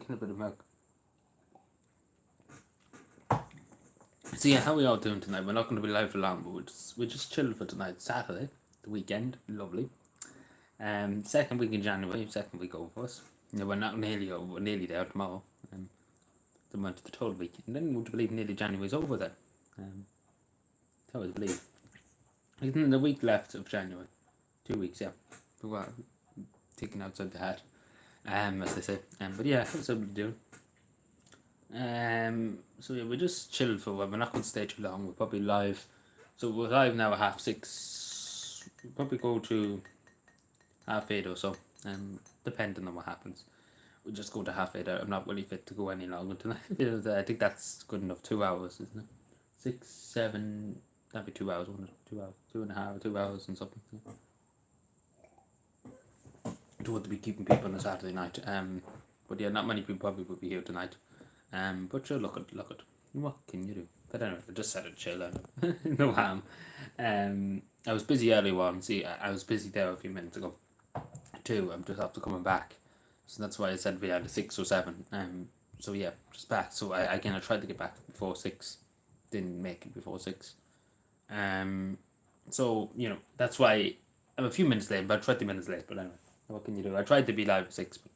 taking a bit of milk. So yeah, how are we all doing tonight? We're not going to be live for long, but we're just chilling for tonight. Saturday, the weekend, lovely. Second week in January, second week over us. You know, we're nearly there tomorrow. The month, the total week, and then would you believe nearly January's over then? That was believe. Isn't the week left of January? 2 weeks, yeah. We're taking outside the hat, as they say. But yeah, how's everybody doing? So yeah, we're just chilling for a while. We're not going to stay too long. We're probably live. So we're live now at 6:30. We'll probably go to 8:30 or so. Depending on what happens. We'll just go to 8:30. I'm not really fit to go any longer tonight. I think that's good enough. 2 hours, isn't it? 6, 7. That'd be 2 hours, wouldn't it? 2 hours, 2.5, 2 hours and something. To what to be keeping people on a Saturday night. But yeah, not many people probably would be here tonight. But sure, look at. What can you do? But anyway, I just said it chill out. No harm. I was busy earlier on. See, I was busy there a few minutes ago. Too. I'm just after coming back. So that's why I said we had a 6 or 7. So yeah, just back. So I tried to get back before 6. Didn't make it before 6. So, you know, that's why I'm a few minutes late, about 20 minutes late, but anyway, what can you do? I tried to be live at 6, but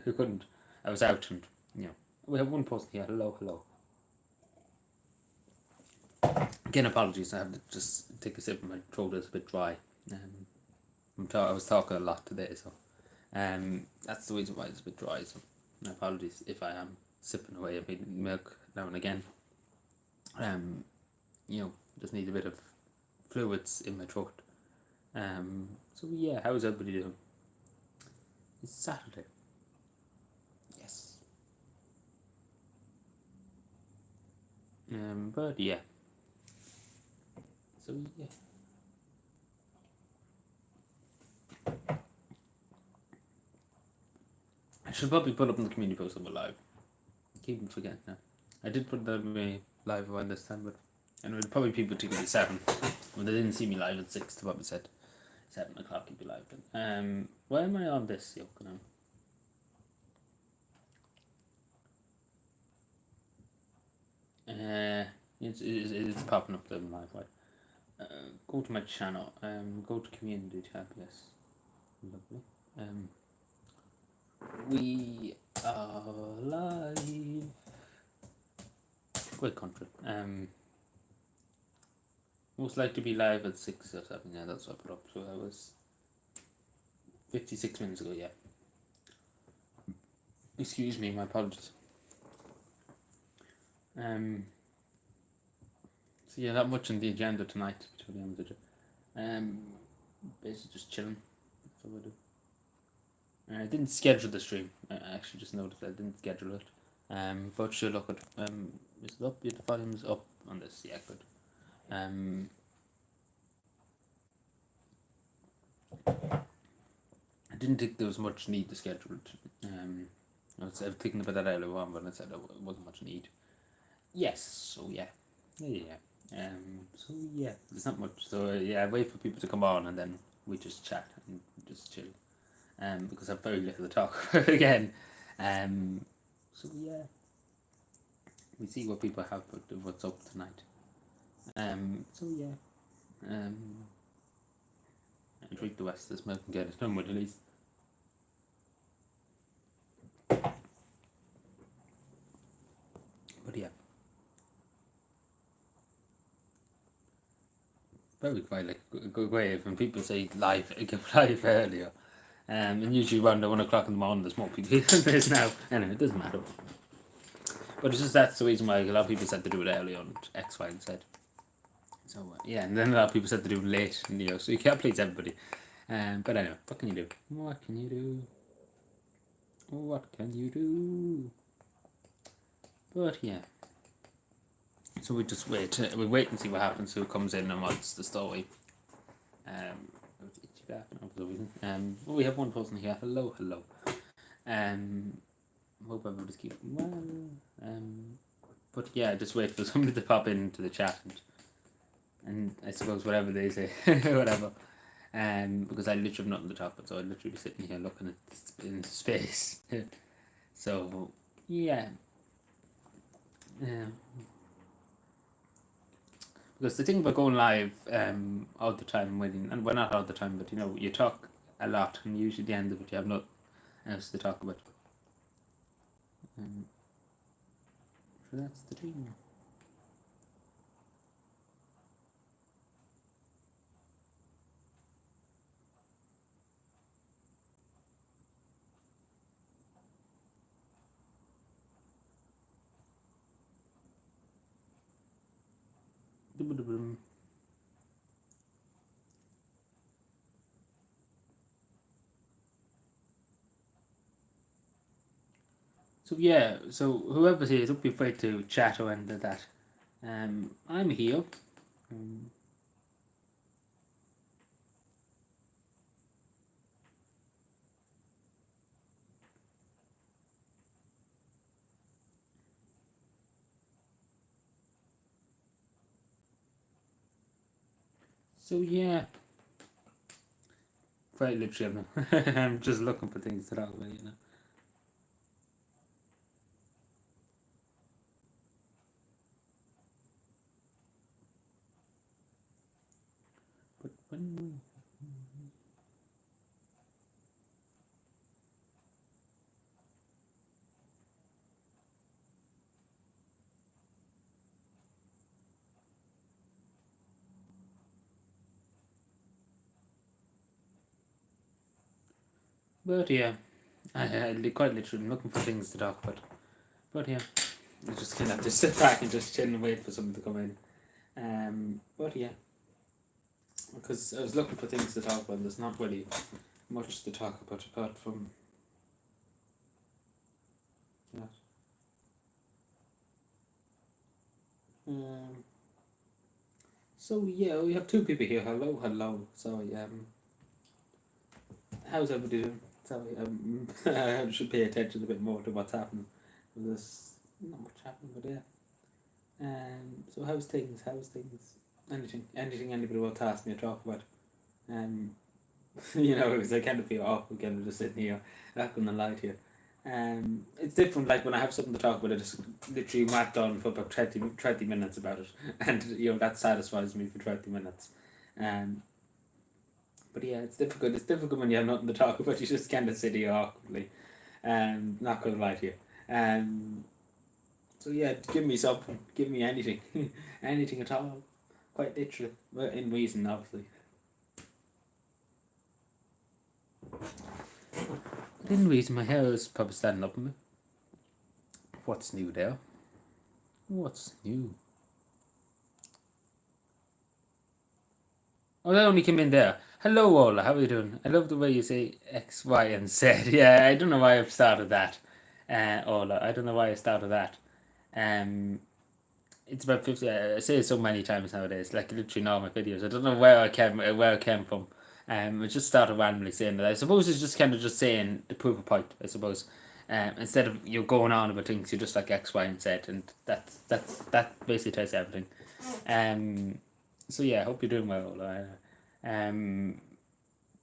I couldn't. I was out and, you know, we have one person here. Hello. Again, apologies, I have to just take a sip. My throat is a bit dry. I was talking a lot today, so that's the reason why it's a bit dry, so my apologies if I am sipping away a bit of milk now and again. You know, just need a bit of fluids in my throat. So yeah, how's everybody doing? It's Saturday. Yes. But yeah. So yeah. I should probably put up in the community post of a live. Keep forgetting now. I did put that in my live around this time, but and it probably people took me 7. When they didn't see me live at 6, they probably said 7 o'clock you'd be live then. Why am I on this yoke now? It's popping up there in live, right? Go to my channel. Go to community tab. Yes, lovely. We are live. Great country. Most likely to be live at 6 or 7. Yeah, that's what I put up. So that was 56 minutes ago. Yeah. Excuse me. My apologies. So yeah, not much on the agenda tonight, to be honest with you. Basically just chilling. That's what I do. I didn't schedule the stream. I actually just noticed I didn't schedule it. But sure, look at is it up? Yeah, the volume's up on this. Yeah, good. I didn't think there was much need to schedule it. I was thinking about that earlier on, but I said there wasn't much need. Yes, so yeah. So yeah, there's not much. So yeah, I wait for people to come on and then we just chat and just chill. Because I've very little to talk about again. So yeah, we see what people have, what's up tonight. So yeah, I drink the rest of this milk and get it done with at least. But yeah, very quite like good way when people say live earlier. And usually around 1 o'clock in the morning there's more people than there's now. Anyway, it doesn't matter. But it's just that's the reason why a lot of people said to do it early on X, Y, and Z. So yeah, and then a lot of people said to do it late, you know, so you can't please everybody. But anyway, what can you do? What can you do? What can you do? But yeah. So we just wait. We wait and see what happens. Who comes in and what's the story? We have one person here. Hello. Hope everybody's keeping well. But yeah, just wait for somebody to pop into the chat and I suppose whatever they say, whatever. Because I literally have nothing to talk about, so I literally be sitting here looking at in space. So Yeah. Because the thing about going live all the time, and well, not all the time, but you talk a lot, and usually at the end of it, you have nothing else to talk about. Um, so that's the thing. So yeah, so whoever's here, don't be afraid to chat or anything like that. I'm here. Um, so yeah, quite literally, I'm just looking for things to talk about. But when but yeah, quite literally, I'm looking for things to talk about. But yeah, I just kind of have to sit back and just chill and wait for something to come in. But yeah, because I was looking for things to talk about, and there's not really much to talk about apart from that. Um, so yeah, we have two people here. Hello, hello. Sorry. How's everybody doing? Sorry. I should pay attention a bit more to what's happening. There's not much happening, but yeah. So how's things? How's things? Anything anybody wants to ask me to talk about? Um, because I kind of feel awful kind of just sitting here, not gonna lie to you. It's different, like when I have something to talk about, I just literally whacked on for about 30 minutes about it, and that satisfies me for 30 minutes. Um, but yeah, it's difficult. It's difficult when you have nothing to talk about. You just kind of sit here awkwardly. Not gonna lie to you. Um, so yeah, give me something. Give me anything, anything at all. Quite literally, well, in reason, obviously. In reason, my hair is probably standing up on me. What's new there? What's new? Oh, that only came in there. Hello, Ola. How are you doing? I love the way you say X, Y, and Z. Yeah, I don't know why I've started that. Ola. I don't know why I started that. Um, it's about 50. I say it so many times nowadays, like literally in all my videos. I don't know where I came from. I just started randomly saying that. I suppose it's just kind of just saying to prove a point. I suppose. Instead of you going on about things, you just like X, Y, and Z, and that basically tells you everything. Um, so yeah, I hope you're doing well.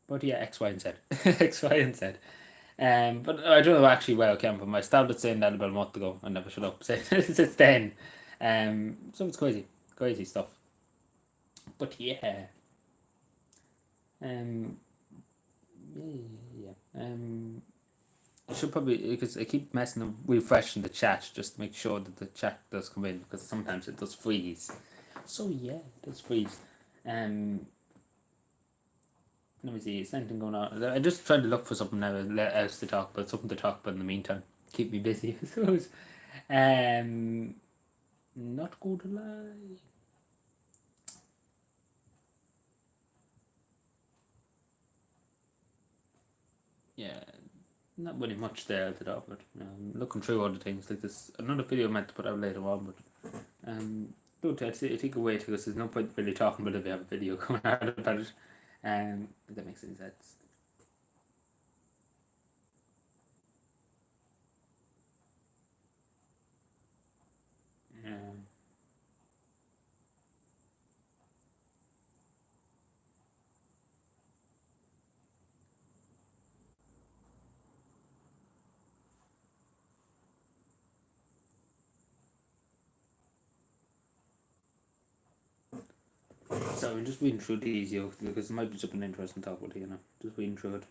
But yeah, X, Y, and Z, X, Y, and Z. But I don't know actually where I came from. I started saying that about a month ago. I never shut up since then. So it's crazy stuff. But yeah, um, yeah. I should probably because I keep messing up, refreshing the chat just to make sure that the chat does come in because sometimes it does freeze. So yeah, it does freeze. Um, Let me see. Is anything going on? I just tried to look for something else to talk about, something to talk about in the meantime. Keep me busy, I suppose. Um, Not going to lie. Yeah, not really much there to talk about. Looking through other things like this. Another video I meant to put out later on, but don't I think away because there's no point really talking about it if you have a video coming out about it. If that makes any sense. Um, So I'm just reading through these, because it might be something interesting to talk about, just reading through it.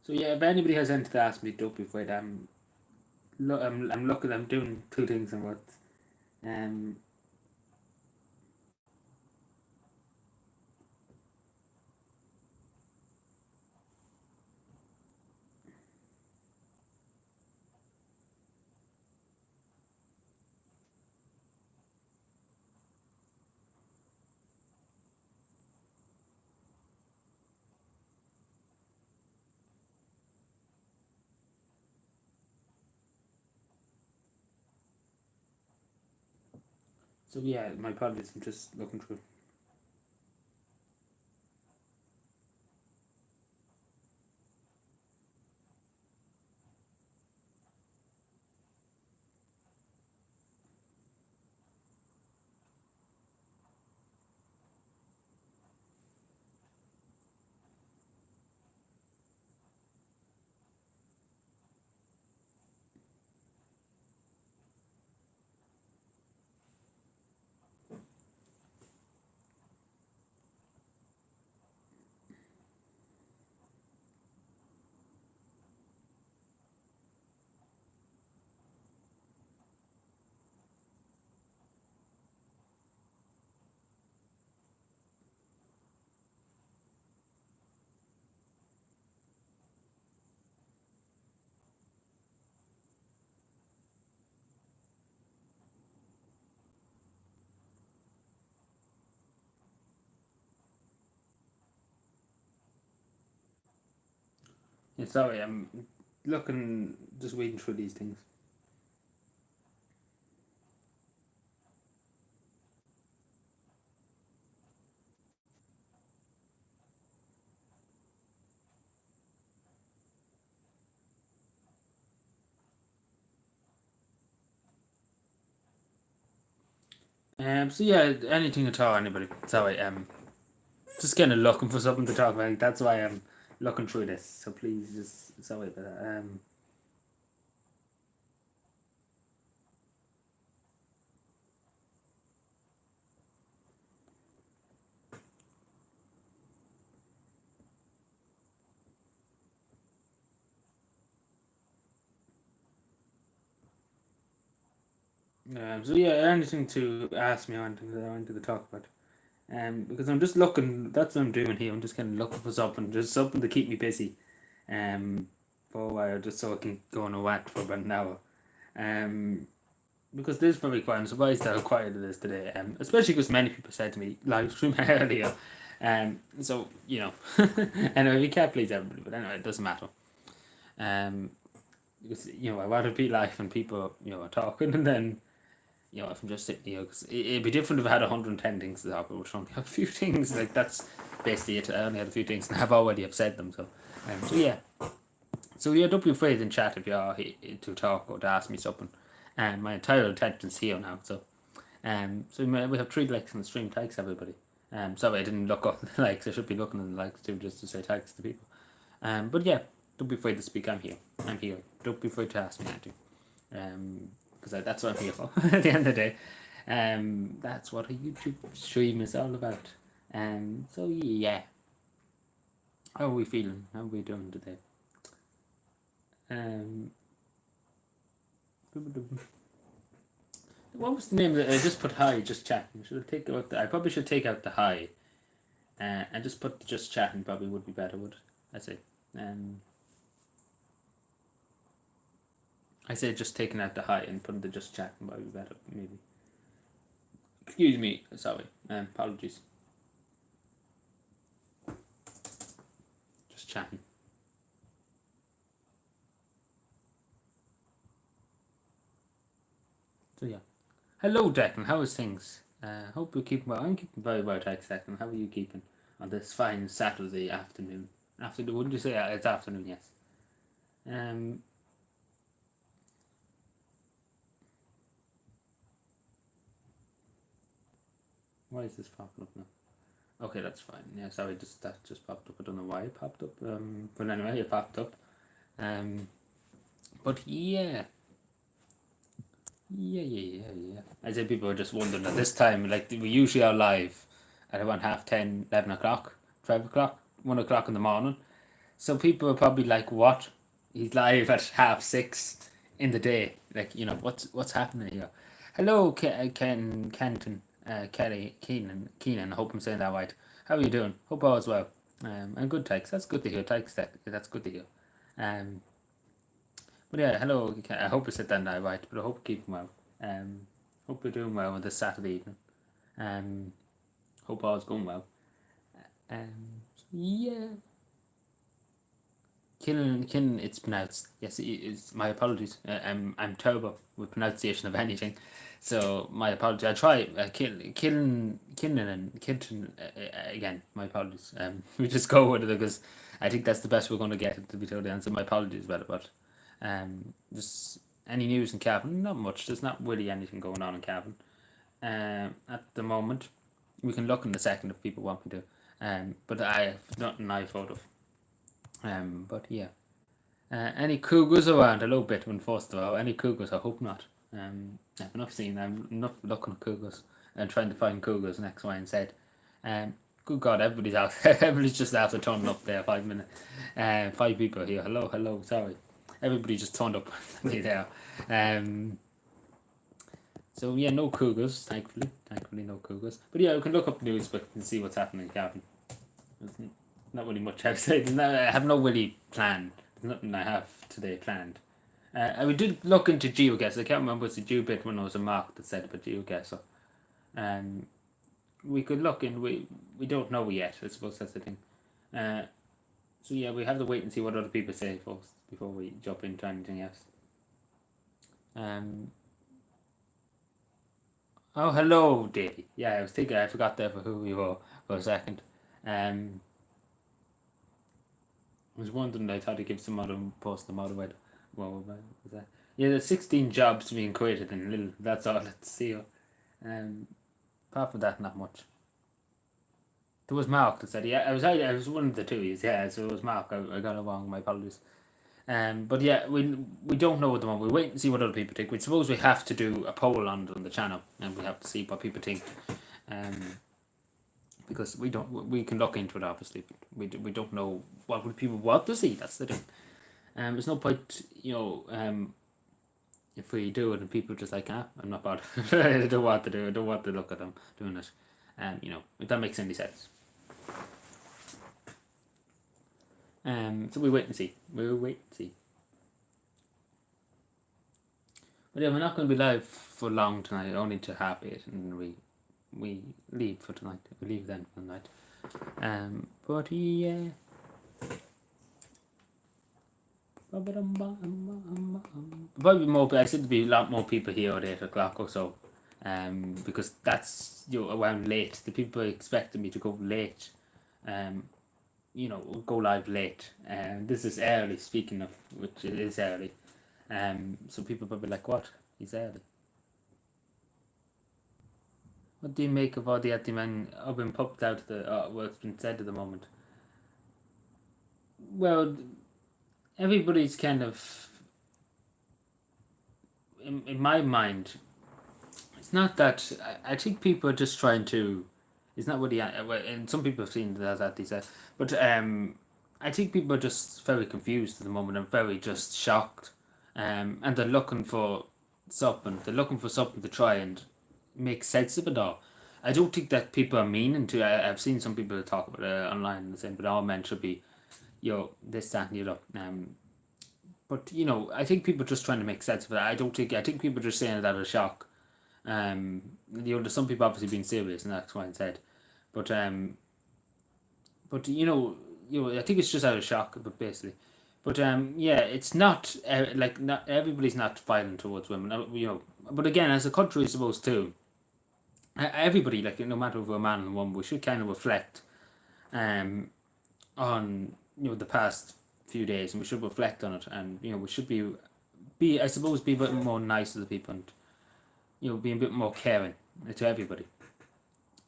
So yeah, if anybody has anything to ask me, don't be afraid. I'm looking. I'm doing two things and what. Um. So yeah, my apologies. I'm just looking through. Yeah, sorry, I'm looking, just reading through these things. So yeah, anything at all, anybody. Sorry, just kind of looking for something to talk about. That's why I'm looking through this. So please, just sorry about that. So yeah, anything to ask me on that I wanted to talk about. Because I'm just looking. That's what I'm doing here. I'm just kind of looking for something, just something to keep me busy. Um, for a while, just so I can go on a whack for about an hour. Um, because this is probably quiet. I'm surprised how quiet it is today. Especially because many people said to me live stream earlier. So anyway, we can't please everybody, but anyway, it doesn't matter. Um, because I want to be live and people are talking, and then if I'm just sitting here, because it'd be different if I had 110 things to talk about, which I only have a few things. Like that's basically it. I only had a few things, and I've already have said them. So yeah, don't be afraid in chat if you are here to talk or to ask me something. And my entire attention's here now. So we have 3 likes on the stream. Thanks everybody. Sorry I didn't look up the likes. I should be looking at the likes too, just to say thanks to people. But yeah, don't be afraid to speak. I'm here. I'm here. Don't be afraid to ask me anything. Because that's what I'm here for. At the end of the day, that's what a YouTube stream is all about. So yeah, how are we feeling? How are we doing today? What was the name of it? I just put hi, just chatting. Should I take out I probably should take out the hi, and just put just chatting. Probably would be better. Would I say? I say just taking out the hi and putting the just chatting. Probably be better. Maybe. Excuse me. Sorry. Apologies. Just chatting. So yeah. Hello, Declan. How is things? Hope you're keeping well. I'm keeping very well, thanks, Declan. How are you keeping on this fine Saturday afternoon? Afternoon? Wouldn't you say it's afternoon? Yes. Um. Why is this popping up now? Okay, that's fine. Yeah, sorry, that just popped up. I don't know why it popped up. But anyway, it popped up. But yeah. Yeah. I say people are just wondering at this time, like we usually are live at around 10:30, 11 o'clock, 12 o'clock, 1 o'clock in the morning. So people are probably like, "What? He's live at 6:30 in the day? Like, what's happening here?" Hello, Kenton, Kelly, Keenan. I hope I'm saying that right. How are you doing? Hope all is well. And good, Tykes. That's good to hear, Tykes. That's good to hear. But yeah, hello. I hope I said that now right, but I hope you're keeping well. Hope you're doing well on this Saturday evening. Hope all's going well. Yeah. Kin, it's pronounced. Yes, it's my apologies. I'm terrible with pronunciation of anything, so my apologies. I try. Killen and Kinton again. My apologies. We just go with it because I think that's the best we're going to get. To be totally honest, my apologies about it. But just any news in Cavan? Not much. There's not really anything going on in Cavan. At the moment, we can look in a second if people want me to. But I have nothing I thought of. But yeah. Any cougars around? Hello, Bitman, first of all. Any cougars? I hope not. I've enough seen. I'm enough looking at cougars and trying to find cougars and X, Y, and Z. Good God, everybody's out. Everybody's just after turning up there. 5 minutes. 5 people here. Hello. Sorry, everybody just turned up there. So yeah, no cougars. Thankfully, no cougars. But yeah, we can look up news, but can see what's happening in Cavan. Not really much outside. I have no really plan. There's nothing I have today planned. We did look into GeoGuessr. I can't remember it's a GeoBit when it was a Mark that said about GeoGuessr. We could look in. We don't know yet. I suppose that's the thing. So yeah, we have to wait and see what other people say first before we jump into anything else. Oh, hello, Davey. Yeah, I was thinking I forgot there for who you were for a second. I was wondering. I thought I'd give some other post the motorway. What was that? Yeah, there's 16 jobs being created in Little. That's all let's see. Apart from that, not much. There was Mark that said, yeah, I was one of the two. Yeah, so it was Mark. I got it wrong. My apologies. But yeah, we don't know at the moment. We wait and see what other people think. We suppose we have to do a poll on the channel, and we have to see what people think. Because we can look into it obviously, but we don't know what would people want to see. That's the thing. There's no point, if we do it and people just like, I'm not bothered. I don't want to do it. I don't want to look at them doing it. If that makes any sense. So we wait and see. We'll wait and see. But yeah, we're not going to be live for long tonight. Only to 8:30, and we leave for tonight. We leave then for the night. But yeah. Probably more. I said there'd be a lot more people here at 8 o'clock or so. Because that's around late. The people expecting me to go late. Go live late. This is early. Speaking of which, it is early. So people probably like, what? He's early. What do you make of all the anti-man have been popped out of the what's been said at the moment? Well, everybody's kind of in my mind. It's not that I think people are just trying to. It's not really, and some people have seen that they said, but I think people are just very confused at the moment and very just shocked, and they're looking for something. They're looking for something to try and make sense of it all. I don't think that people are meaning to. I've seen some people talk about it online and saying, but all men should be, this, that, and the other. But I think people are just trying to make sense of it. I think people are just saying it out of shock. There's some people obviously being serious, and that's why I said. But I think it's just out of shock, but basically. But yeah, it's not not everybody's not violent towards women. But again, as a country, is supposed to. Everybody, no matter if we're a man or a woman, we should kind of reflect, on the past few days, and we should reflect on it, and we should be I suppose be a bit more nice to the people, and be a bit more caring to everybody.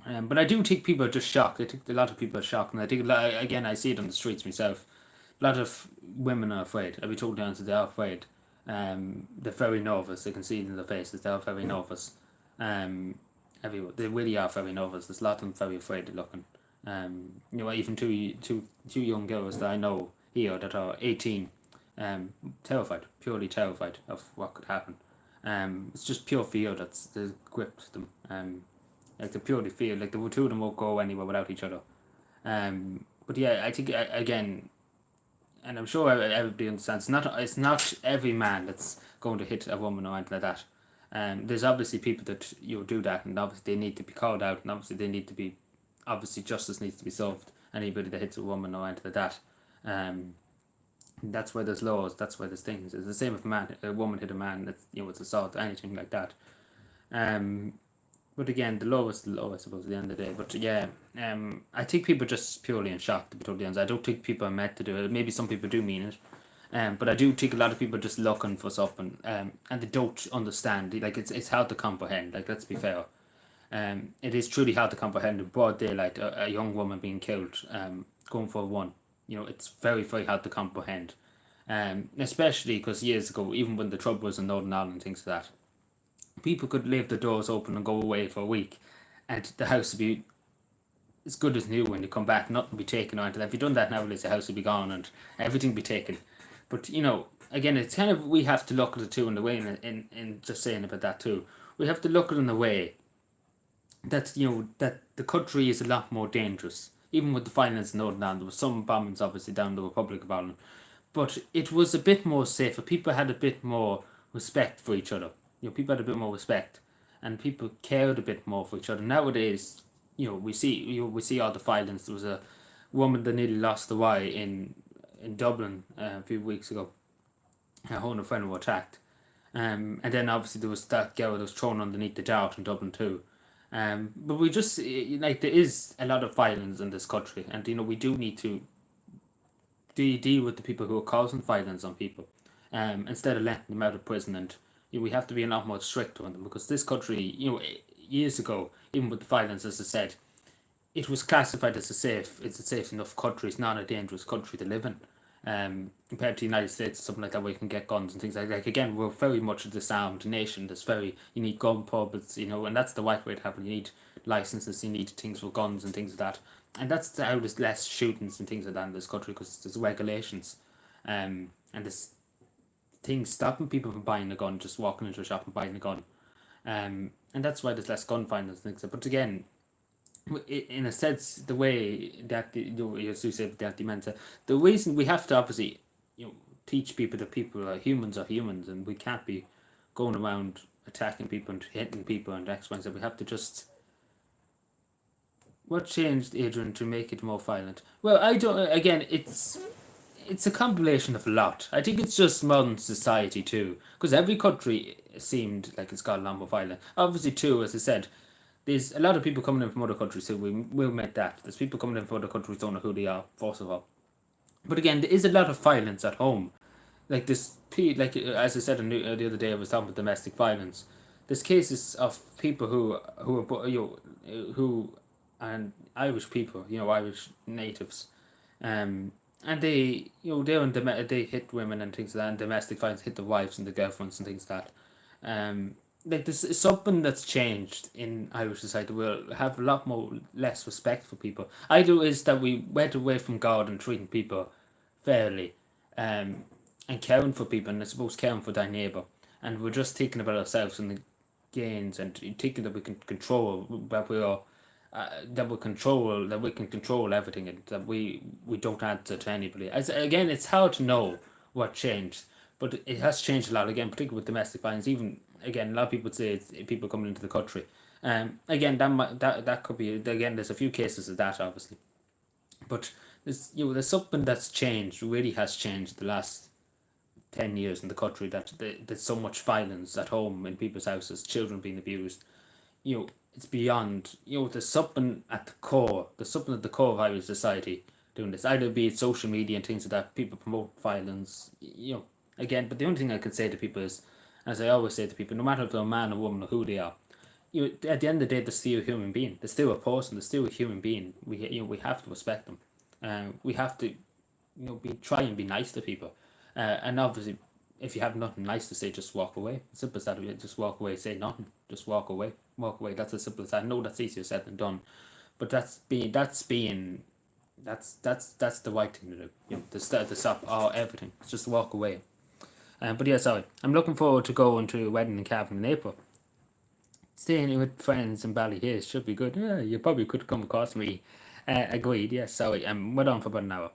But I do think people are just shocked. I think a lot of people are shocked, and I think again I see it on the streets myself. A lot of women are afraid. I'll be totally honest, they are afraid. They're very nervous. I can see it in their faces. They are very nervous. Um, they really are very nervous. There's a lot of them very afraid of looking. Even two young girls that I know here that are 18, terrified, purely terrified of what could happen. It's just pure fear that's gripped them. Like they purely feel like the two of them won't go anywhere without each other. But yeah, I think again, and I'm sure everybody understands. It's not every man that's going to hit a woman or anything like that. There's obviously people that do that, and obviously they need to be called out, and obviously they need to be, obviously justice needs to be served. Anybody that hits a woman or anything like that. That's why there's laws. That's why there's things. It's the same if a woman hit a man. It's assault, anything like that. But again, the law is the law, I suppose, at the end of the day. But yeah, I think people are just purely in shock, to be totally honest. I don't think people are meant to do it. Maybe some people do mean it. But I do think a lot of people are just looking for something, and they don't understand. Like it's hard to comprehend. Like let's be fair. It is truly hard to comprehend in broad daylight a young woman being killed, going for a run. It's very very hard to comprehend. Especially because years ago, even when the trouble was in Northern Ireland and things like that, people could leave the doors open and go away for a week, and the house would be as good as new when you come back. Nothing would be taken or anything. If you done that nowadays, the house would be gone and everything would be taken. But again, it's kind of, we have to look at it too in the way, in just saying about that too. We have to look at it in the way that that the country is a lot more dangerous. Even with the violence in Northern Ireland, there was some bombings obviously down the Republic of Ireland, but it was a bit more safer. People had a bit more respect for each other. People had a bit more respect, and people cared a bit more for each other. Nowadays, we see all the violence. There was a woman that nearly lost the eye in Dublin a few weeks ago. Her and her friend were attacked, and then obviously there was that girl that was thrown underneath the dart in Dublin too. But we just like, there is a lot of violence in this country, and we do need to deal with the people who are causing violence on people, instead of letting them out of prison. And we have to be a lot more strict on them, because this country, years ago, even with the violence, as I said, it was classified as it's a safe enough country. It's not a dangerous country to live in. Compared to the United States, something like that, where you can get guns and things like that. Like, again, we're very much a disarmed nation. You need gun permits, and that's the right way to happen. You need licenses, you need things for guns and things like that. And that's how there's less shootings and things like that in this country, because there's regulations. And there's things stopping people from buying a gun, just walking into a shop and buying a gun. And that's why there's less gun violence and things like that. But again, in a sense, the way that as you said, that dementia, the reason we have to obviously, teach people that people are humans, and we can't be going around attacking people and hitting people and X, Y, and Z. We have to just. What changed, Adrian, to make it more violent? Well, I don't. Again, it's a compilation of a lot. I think it's just modern society too, because every country seemed like it's got a lot more violent. Obviously, too, as I said, there's a lot of people coming in from other countries, so we'll make that. There's people coming in from other countries who don't know who they are, first of all. But again, there is a lot of violence at home. Like this, like as I said the other day, I was talking about domestic violence. There's cases of people who and Irish people, Irish natives, and they they hit women and things like that, and domestic violence hit the wives and the girlfriends and things like that. Like this is something that's changed in Irish society. We'll have a lot more less respect for people. Either is that we went away from God and treating people fairly, and caring for people, and I suppose caring for thy neighbour, and we're just thinking about ourselves and the gains, and thinking that we can control that we are. That we can control everything, and that we don't answer to anybody. As again, it's hard to know what changed, but it has changed a lot. Again, particularly with domestic violence. Even again, a lot of people say it's people coming into the country. Again, that could be, again. There's a few cases of that, obviously, but there's something that's changed. Really has changed the last 10 years in the country. That there's so much violence at home, in people's houses, children being abused. It's beyond. There's something at the core. There's something at the core of Irish society doing this. Either be it social media and things like that. People promote violence. Again, but the only thing I can say to people is, as I always say to people, no matter if they're a man or woman or who they are, at the end of the day, they're still a human being. They're still a person. They're still a human being. We have to respect them. We have to try and be nice to people. And obviously, if you have nothing nice to say, just walk away. Simple as that. Just walk away. Say nothing. Just walk away. Walk away. That's as simple as that. I know that's easier said than done, but that's the right thing to do. To stop all everything. It's just walk away. But yeah, sorry. I'm looking forward to going to a wedding in Cavan in April. Staying with friends in Ballyhale should be good. Yeah, you probably could come across me. Agreed. Yes, sorry. We're on for about an hour.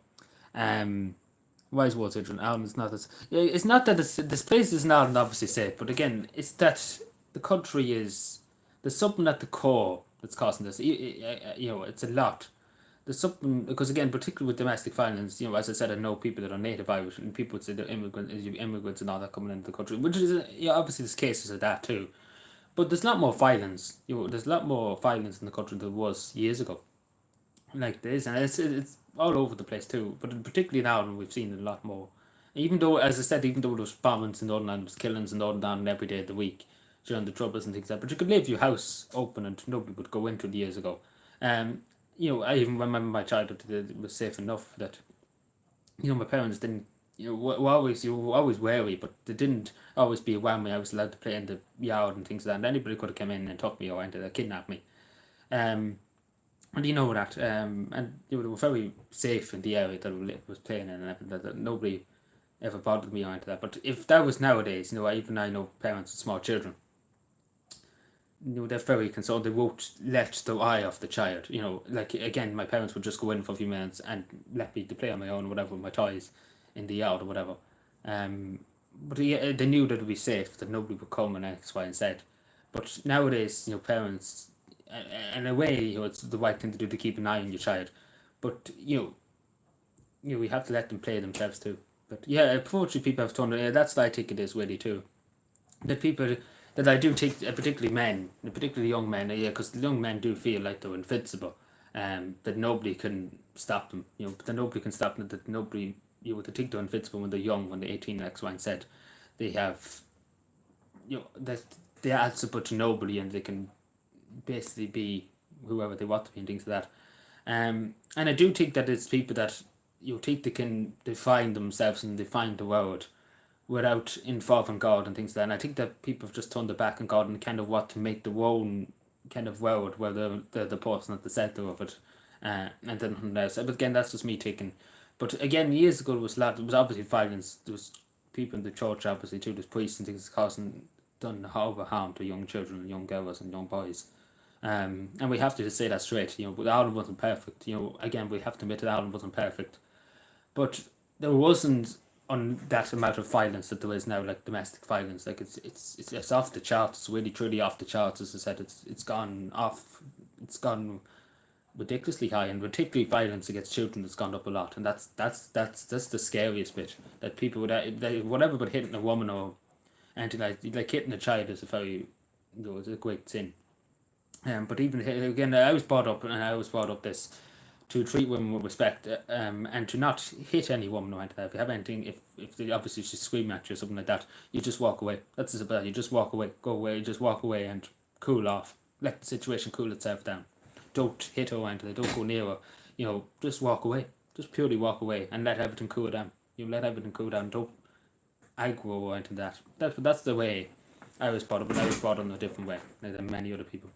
Wise words, Adrian. Alan is not as. Yeah, it's not that this place is not obviously safe, but again, it's that the country is. There's something at the core that's causing this. It's a lot. There's something because again, particularly with domestic violence, as I said, I know people that are native Irish and people would say they're immigrants and all that coming into the country, which is obviously there's cases of that too. But there's a lot more violence. There's a lot more violence in the country than there was years ago. Like this, and it's all over the place too. But particularly in Ireland, we've seen a lot more. Even though, as I said, even though there was bombings in Northern Ireland, there was killings in Northern Ireland every day of the week during the troubles and things like that. But you could leave your house open and nobody would go into it years ago. I even remember my childhood it was safe enough that my parents didn't. You were always wary, but they didn't always be around me. I was allowed to play in the yard and things like that. And anybody could have come in and took me or entered, kidnapped me. And you know that, and they were very safe in the area that I was playing in, and that nobody ever bothered me or into that. But if that was nowadays, even I know parents with small children, they're very concerned. They won't let the eye off the child. Like again, my parents would just go in for a few minutes and let me to play on my own, or whatever, with my toys in the yard or whatever. But they knew that it would be safe, that nobody would come and X, Y, and Z. But nowadays, parents, in a way, it's the right thing to do to keep an eye on your child. But we have to let them play themselves too. But yeah, unfortunately, people have turned. Yeah, that's what I think it is really too. That people that I do take, particularly men, particularly young men, because the young men do feel like they're invincible, that nobody can stop them. That nobody can stop them. That nobody, they think they're invincible when they're young, when they're 18, X, Y, and Z. They have, that they're answerable to nobody, and they can basically be whoever they want to be and things like that. And I do think that it's people that think they can define themselves and define the world without involving God and things like that. And I think that people have just turned their back on God and kind of want to make their own kind of world where they're the person at the centre of it, and then nothing else. But again, that's just me taking. But again, years ago, there was obviously violence. There was people in the church, obviously too. There's priests and things done horrible harm to young children and young girls and young boys. And we have to just say that straight. But Ireland wasn't perfect. Again, we have to admit that Ireland wasn't perfect, but there wasn't on that amount of violence that there is now, like domestic violence. Like it's off the charts. It's really truly off the charts. As I said, it's gone off. It's gone ridiculously high, and particularly violence against children has gone up a lot. And that's the scariest bit. That people whatever, but hitting a woman or anything like hitting a child is a very it's a great sin. But even again, I was brought up this to treat women with respect, and to not hit any woman or anything. If you have anything, if they obviously she's screaming at you or something like that, you just walk away. That's as about. You just walk away, go away, just walk away and cool off. Let the situation cool itself down. Don't hit her or anything. Don't go near her. Just walk away. Just purely walk away and let everything cool down. Let everything cool down. Don't aggro or anything like that. That's the way I was brought up, and I was brought up in a different way than many other people.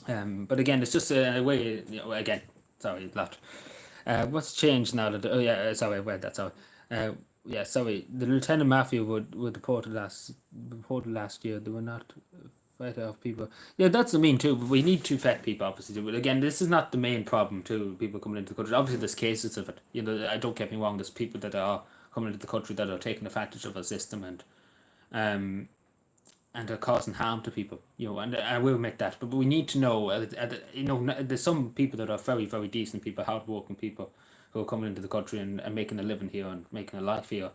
But again, it's just a way. Again, sorry, lot. What's changed now that? Oh yeah, sorry, I read that. Sorry. Yeah, sorry. The Lieutenant Mafia were reported last year. They were not fight off people. Yeah, that's the mean too. But we need to vet people, obviously. But again, this is not the main problem too. People coming into the country. Obviously, there's cases of it. I don't get me wrong. There's people that are coming into the country that are taking advantage of our system and are causing harm to people, and I will admit that. But we need to know, there's some people that are very, very decent people, hardworking people, who are coming into the country and making a living here and making a life here.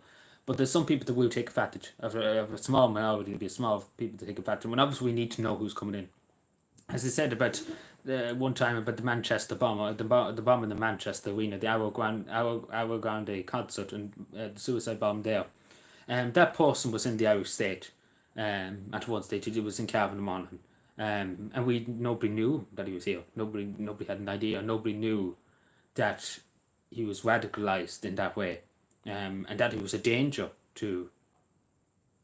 But there's some people that will take advantage of a small minority. There'll be a small people to take advantage. And obviously, we need to know who's coming in. As I said about one time about the Manchester bomb, the bomb in the Manchester arena, the Ariana Grande concert, and the suicide bomb there. That person was in the Irish state. At one stage, it was in Cavan Monaghan, And nobody knew that he was here. Nobody had an idea. Nobody knew that he was radicalized in that way, and that he was a danger to,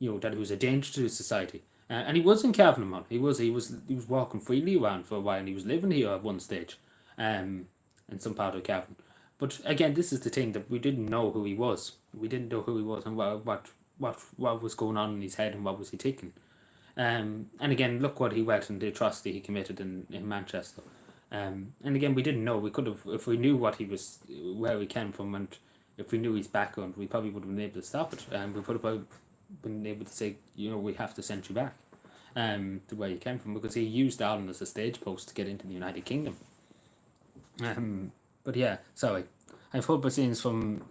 that he was a danger to society. And he was in Cavan. He was walking freely around for a while, and he was living here at one stage, in some part of Cavan. But again, this is the thing, that we didn't know who he was. We didn't know who he was and what was going on in his head and what was he thinking. And again, look what he went and the atrocity he committed in Manchester. And again, we didn't know. We could have, if we knew what he was, where he came from, and if we knew his background, we probably would have been able to stop it. And we would have been able to say, we have to send you back, to where you came from, because he used Ireland as a stage post to get into the United Kingdom. But yeah, sorry. I've heard by scenes from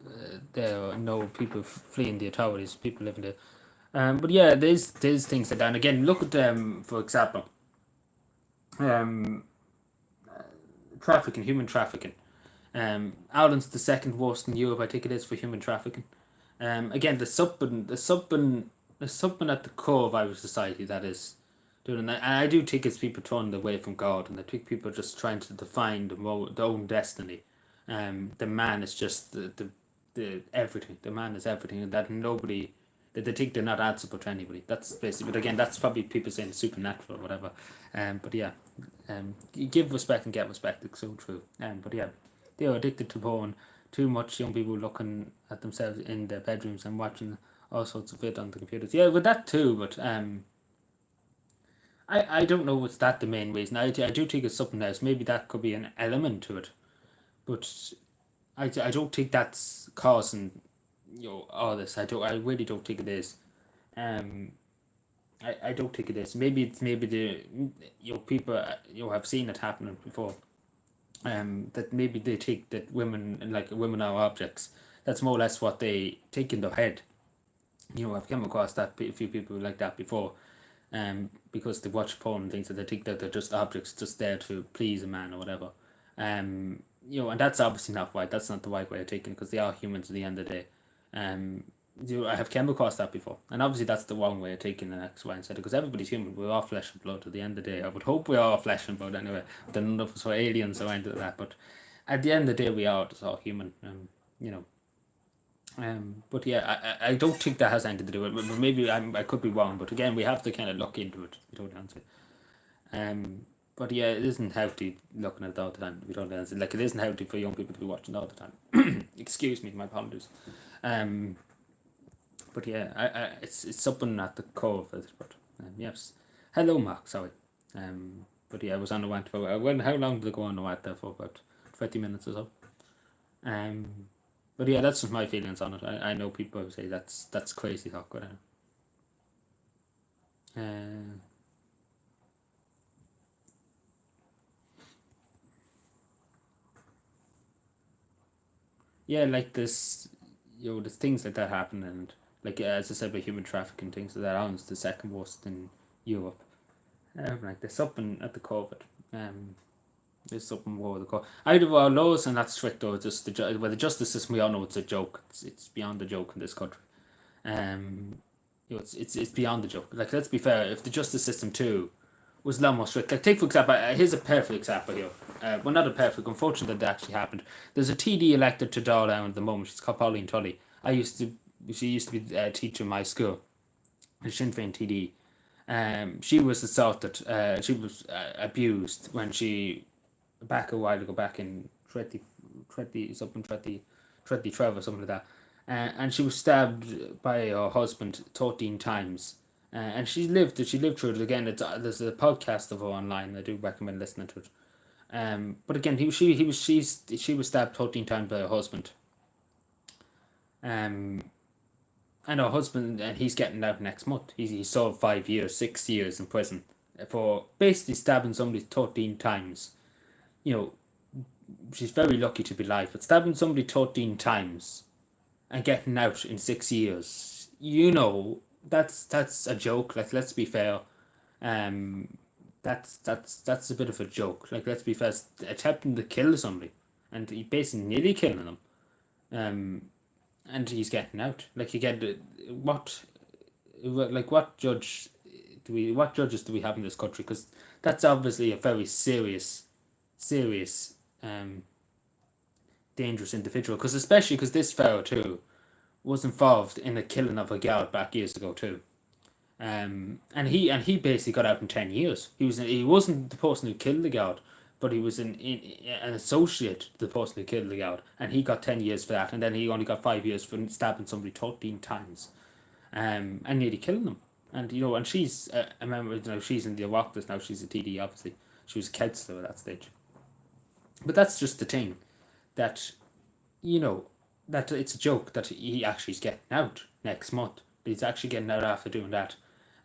there. No people fleeing the authorities, people living there. But yeah, there's things like that. And again, look at for example, um, human trafficking. Ireland's the second worst in Europe, I think it is, for human trafficking. Again, the something at the core of Irish society that is doing that. And I do think it's people turning away from God, and I think people are just trying to define their own destiny. The man is just the everything. The man is everything, and that they think they're not answerable to anybody. That's basically. But again, that's probably people saying supernatural or whatever. But yeah, you give respect and get respect. It's so true. But yeah, they are addicted to porn. Too much young people looking at themselves in their bedrooms and watching all sorts of it on the computers. Yeah, with that too. But I don't know what's that the main reason. I do think it's something else. Maybe that could be an element to it, but I don't think that's causing all this. I really don't think it is. Um, I don't think it is. Maybe the people have seen it happening before. That maybe they think that women are objects. That's more or less what they think in their head. I've come across a few people like that before. Because they watch porn and things, that they think that they're just objects, just there to please a man or whatever. And that's obviously not right. That's not the right way of taking it, because they are humans at the end of the day. Um, I have come across that before, and obviously that's the wrong way of taking the next way instead, because everybody's human. We're all flesh and blood at the end of the day. I would hope we're all flesh and blood anyway. Then none of us are aliens or anything like that. But at the end of the day, we are just all human. You know. But yeah, I don't think that has anything to do with it. But maybe I could be wrong. But again, we have to kind of look into it. We don't answer. But yeah, it isn't healthy looking at it all the time. We don't answer. Like, it isn't healthy for young people to be watching all the time. Excuse me, my apologies. Um, but yeah, it's something at the core of it. But yes, hello, Mark. Sorry. But yeah, I was on the rant for how long did I go on the rant there for? About 20 minutes or so. Um, but yeah, that's just my feelings on it. I know people who say that's crazy talk, whatever. Uh, yeah, like this, there's things like that happen, and like, as I said, about human trafficking, things like that. Ireland's the second worst in Europe. Like, there's something at the core of it. There's something more at the core. Either our laws are not strict, or just the justice system, we all know it's a joke. It's beyond the joke in this country. Um, it's beyond the joke. Like, let's be fair. If the justice system too was a lot more strict, like, take for example, here's a perfect example here. Well, not a perfect. Unfortunate that actually happened. There's a TD elected to Dáil at the moment. She's called Pauline Tully. She used to be a teacher in my school, a Sinn Féin TD. She was assaulted. She was abused when she, back a while ago, back in 2012 or something like that. And she was stabbed by her husband 13 times. And she lived through it. Again, there's a podcast of her online. I do recommend listening to it. But again, she was stabbed 13 times by her husband. Um, and her husband, and he's getting out next month. He served 5 years, 6 years in prison for basically stabbing somebody 13 times. You know, she's very lucky to be alive, but stabbing somebody 13 times and getting out in 6 years, that's a joke. Like, let's be fair. Um, that's a bit of a joke. Like, let's be fair. Attempting to kill somebody, and he basically nearly killing them. Um, and he's getting out. Like, what judge what judges do we have in this country? Because that's obviously a very serious, um, dangerous individual. Because especially because this fellow too was involved in the killing of a girl back years ago too. And he basically got out in 10 years. He wasn't the person who killed the guard, but he was an associate to the person who killed the guard, and he got 10 years for that. And then he only got 5 years for stabbing somebody 13 times, and nearly killing them. And and she's I remember she's in the Oireachtas now. She's a TD obviously. She was a councillor at that stage. But that's just the thing, that you know that it's a joke that he actually is getting out next month. He's actually getting out after doing that.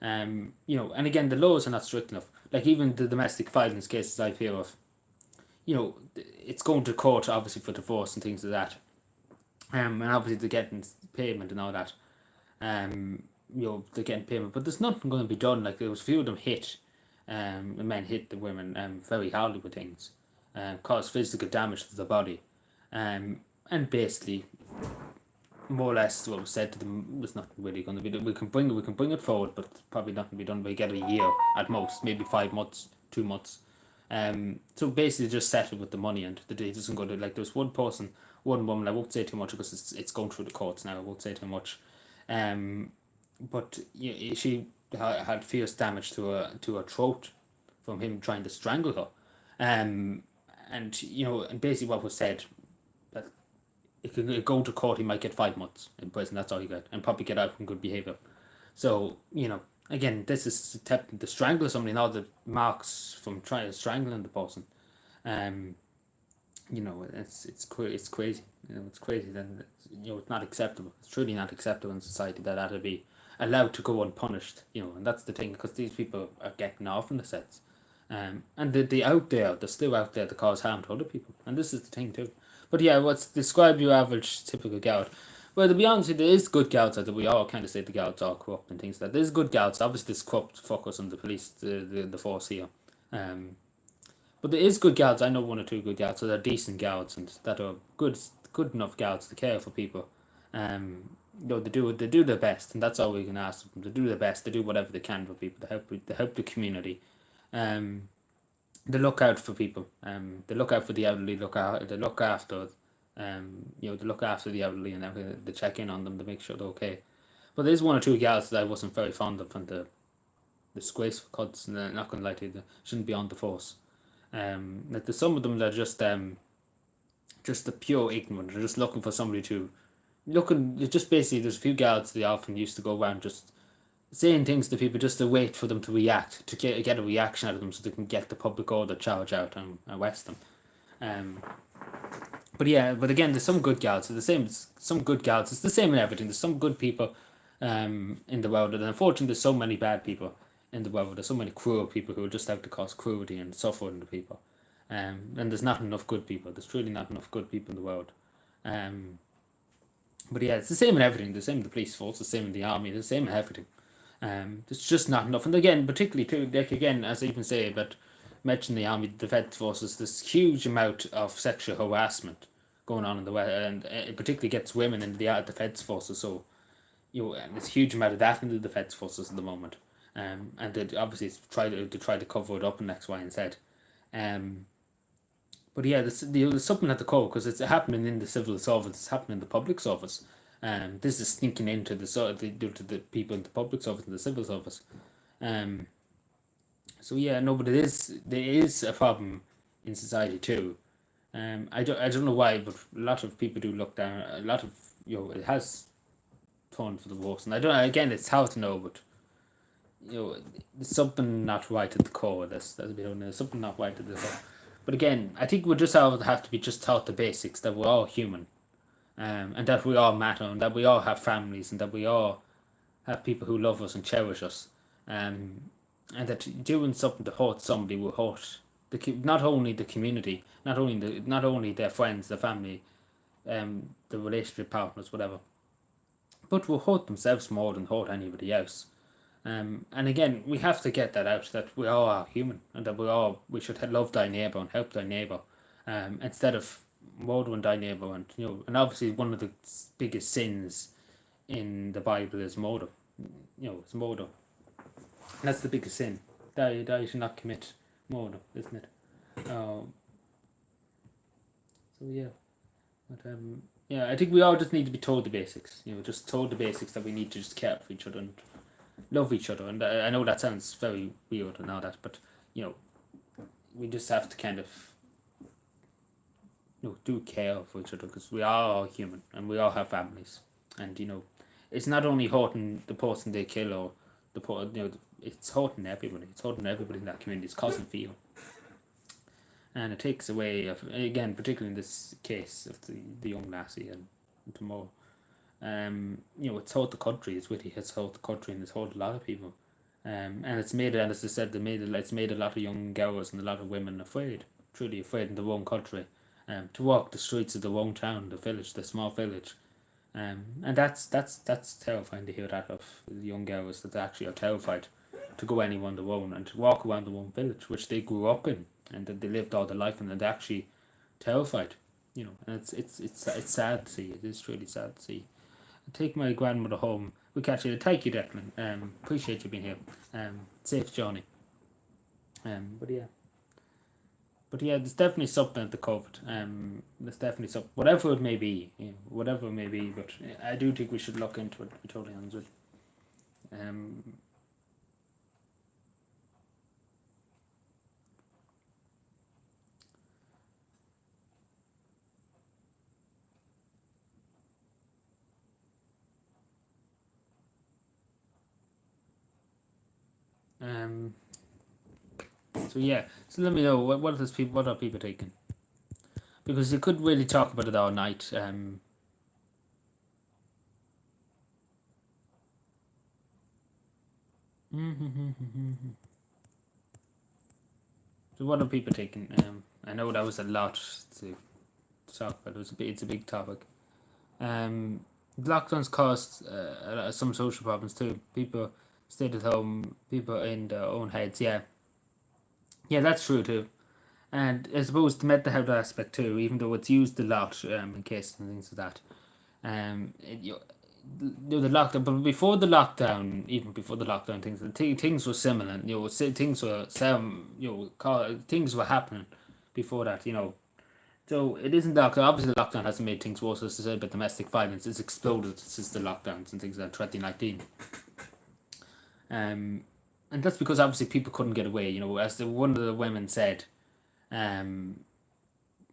And again, the laws are not strict enough. Like even the domestic violence cases I hear of, it's going to court obviously for divorce and things like that. And obviously they're getting payment and all that. They're getting payment, but there's nothing going to be done. Like there was a few of them hit, the men hit the women very hardly with things, caused physical damage to the body, and basically more or less what was said to them was nothing really going to be done. We can bring it forward, but probably not going to be done. We get a year at most, maybe 5 months, 2 months. So basically just settle with the money, and the day doesn't go to, like, there's one woman. I won't say too much because it's going through the courts now. I won't say too much. But she had fierce damage to her throat from him trying to strangle her. And basically what was said, that if you go to court, he might get 5 months in prison. That's all he got, and probably get out from good behaviour. So again, this is attempting to strangle somebody, not the marks from trying to strangling the person. It's crazy. It's crazy. Then it's not acceptable. It's truly not acceptable in society that to be allowed to go unpunished. And that's the thing, because these people are getting off in the sets. And they're still out there to cause harm to other people. And this is the thing too. But yeah, what's describe your average typical gout? Well, to be honest with you, there is good gouts out there. We all kind of say the gouts are corrupt and things like that. There's good gouts. Obviously, there's corrupt fuckers in the police, the force here. But there is good gouts. I know one or two good gouts. So they're decent gouts and that are good enough gouts to care for people. They do their best, and that's all we can ask them. They do their best. They do whatever they can for people to help the community. They look out for people. They look out for the elderly. They look after. They look after the elderly and everything. They check in on them to make sure they're okay. But there's one or two gals that I wasn't very fond of, and the disgraceful cuds. And I'm not gonna lie to you, they shouldn't be on the force. Like there's some of them that are just the pure ignorant. They're just looking for somebody to just basically, there's a few gals they often used to go around just saying things to people just to wait for them to react, to get a reaction out of them, so they can get the public order charge out and arrest them. But again, there's some good gals. It's the same in everything. There's some good people in the world, and unfortunately there's so many bad people in the world. There's so many cruel people who just have to cause cruelty and suffering to people. And there's not enough good people. There's truly not enough good people in the world. But yeah, it's the same in everything. The same in the police force, the same in the army, the same in everything. There's just not enough. And again, particularly too, like again, as I even say about mention the army, the defence forces, there's huge amount of sexual harassment going on in the West, and it particularly gets women in the defence forces. So there's a huge amount of that in the defence forces at the moment. And they obviously try to cover it up in X, Y, and Z. But yeah, there's something at the core, because it's happening in the civil service, it's happening in the public service. This is sneaking into the people in the public service and the civil service. So yeah, no, but there is a problem in society too. I don't know why, but a lot of people do look down. A lot of it has turned for the worse, and I don't. Again, it's hard to know, but there's something not right at the core of this. There's something not right at the core. But again, I think we just have to be just taught the basics, that we're all human, and that we all matter, and that we all have families, and that we all have people who love us and cherish us, and that doing something to hurt somebody will hurt not only the community, not only their friends, their family, the relationship partners, whatever, but will hurt themselves more than hurt anybody else. And again, we have to get that out, that we all are human, and that we should love thy neighbour and help thy neighbour, instead of murdering thy neighbour. And obviously one of the biggest sins in the Bible is murder. It's murder. That's the biggest sin. Thou should not commit murder, isn't it? So yeah, but yeah, I think we all just need to be told the basics. Just told the basics that we need to just care for each other and love each other. And I know that sounds very weird and all that, but we just have to kind of do care for each other, because we are all human and we all have families, and it's not only hurting the person they kill, or it's hurting everybody. It's hurting everybody in that community. It's causing fear, and it takes away again, particularly in this case of the young lassie and tomorrow. It's hurt the country. It's hurt the country, and it's hurt a lot of people. And it's made, and as I said, it's made a lot of young girls and a lot of women afraid, truly afraid in their own country, to walk the streets of their own town, the village, the small village. And that's terrifying to hear that of the young girls, that they actually are terrified to go anywhere on their own and to walk around their own village, which they grew up in and that they lived all their life in, and they're actually terrified. And it's sad to see. It is truly sad to see. I take my grandmother home. We catch you. Thank you, Declan. Appreciate you being here. Safe journey. But yeah. But yeah, there's definitely something at the COVID. There's definitely something, whatever it may be, whatever it may be. But I do think we should look into it. To be totally honest with you. So yeah, so let me know what are people taking, because you could really talk about it all night. So what are people taking? I know that was a lot to talk about. It's a big topic. Lockdowns caused some social problems too. People stayed at home. People in their own heads. Yeah, that's true too. And I suppose the mental health aspect too, even though it's used a lot in cases and things like that. The lockdown, but before the lockdown, even before the lockdown, things were similar. Things were things were happening before that. So it isn't lockdown. Obviously, the lockdown hasn't made things worse. As I said, but domestic violence has exploded since the lockdowns and things like 2019. And that's because obviously people couldn't get away. As one of the women said, there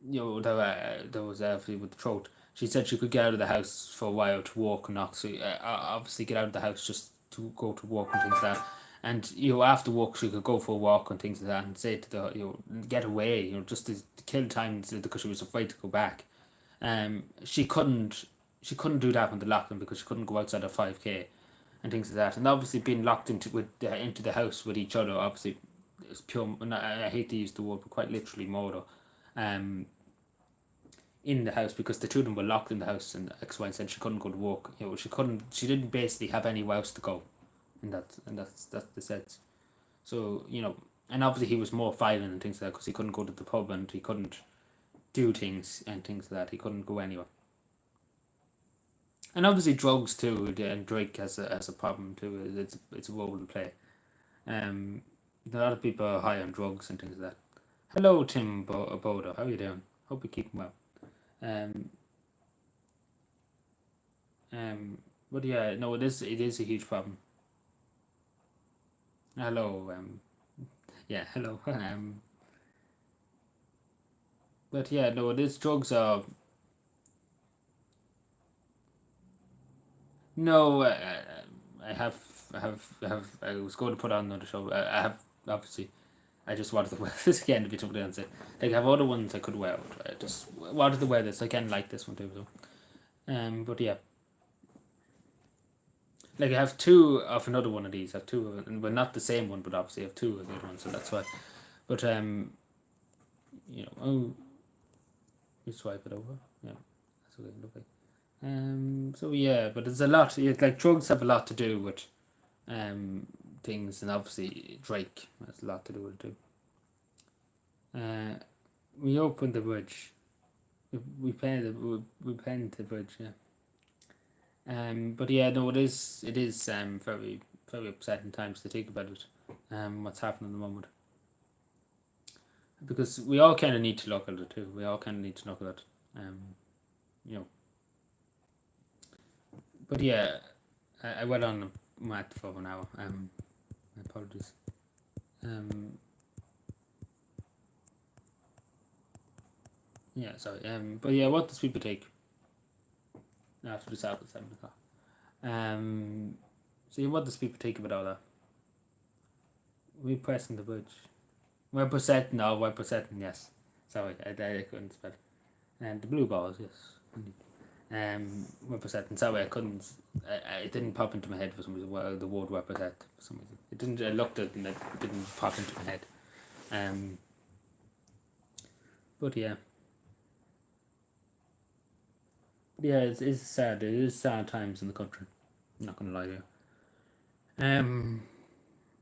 was with the throat. She said she could get out of the house for a while to walk and not obviously get out of the house just to go to work and things like that. And after work she could go for a walk and things like that, and say to the get away, just to kill time, because she was afraid to go back. She couldn't do that when the lockdown, because she couldn't go outside of 5k and things like that. And obviously being locked into the house with each other, obviously it's pure. I hate to use the word, but quite literally murder. In the house, because the two of them were locked in the house, and ex-wife said she couldn't go to work. She didn't basically have anywhere else to go, and that's the sense. So and obviously he was more violent and things like that, because he couldn't go to the pub and he couldn't do things and things like that. He couldn't go anywhere. And obviously drugs too, and Drake has a problem too. It's a role to play. A lot of people are high on drugs and things like that. Hello, Tim Bodo. How are you doing? Hope you're keeping well. Um, but yeah, no, it is a huge problem. Hello, yeah, hello. But yeah, no, this drugs are. No, I was going to put on another show. I have, obviously. I just wanted to wear this again to be totally honest. Like, I have other ones I could wear. I just wanted to wear this. I can like this one too. So. But yeah. Like, I have two of another one of these. I have two of it, but not the same one. But obviously, I have two of the other ones, so that's why. But you swipe it over. Yeah, that's what it looks like. So yeah, but there's a lot. Like, drugs have a lot to do with things, and obviously Drake has a lot to do with it too. We opened the bridge. We painted the bridge. Yeah. But yeah, no, it is very very upsetting times to think about it. What's happening at the moment. Because we all kind of need to look at it too. We all kind of need to look at it. You know. But yeah, I went on a mat for an hour. My apologies. Yeah, sorry. But yeah, what does people take after this hour at 7 o'clock? So yeah, what does people take about all that? We're pressing the bridge. We're presetting, no, we're presetting, yes. Sorry, I couldn't spell. And the blue balls, yes. We're presetting. Sorry, I couldn't. It didn't pop into my head for some reason. Well, the word represent for some reason. It didn't. I looked at it and it didn't pop into my head. But yeah. Yeah, it's sad. It is sad times in the country. I'm not gonna lie to you.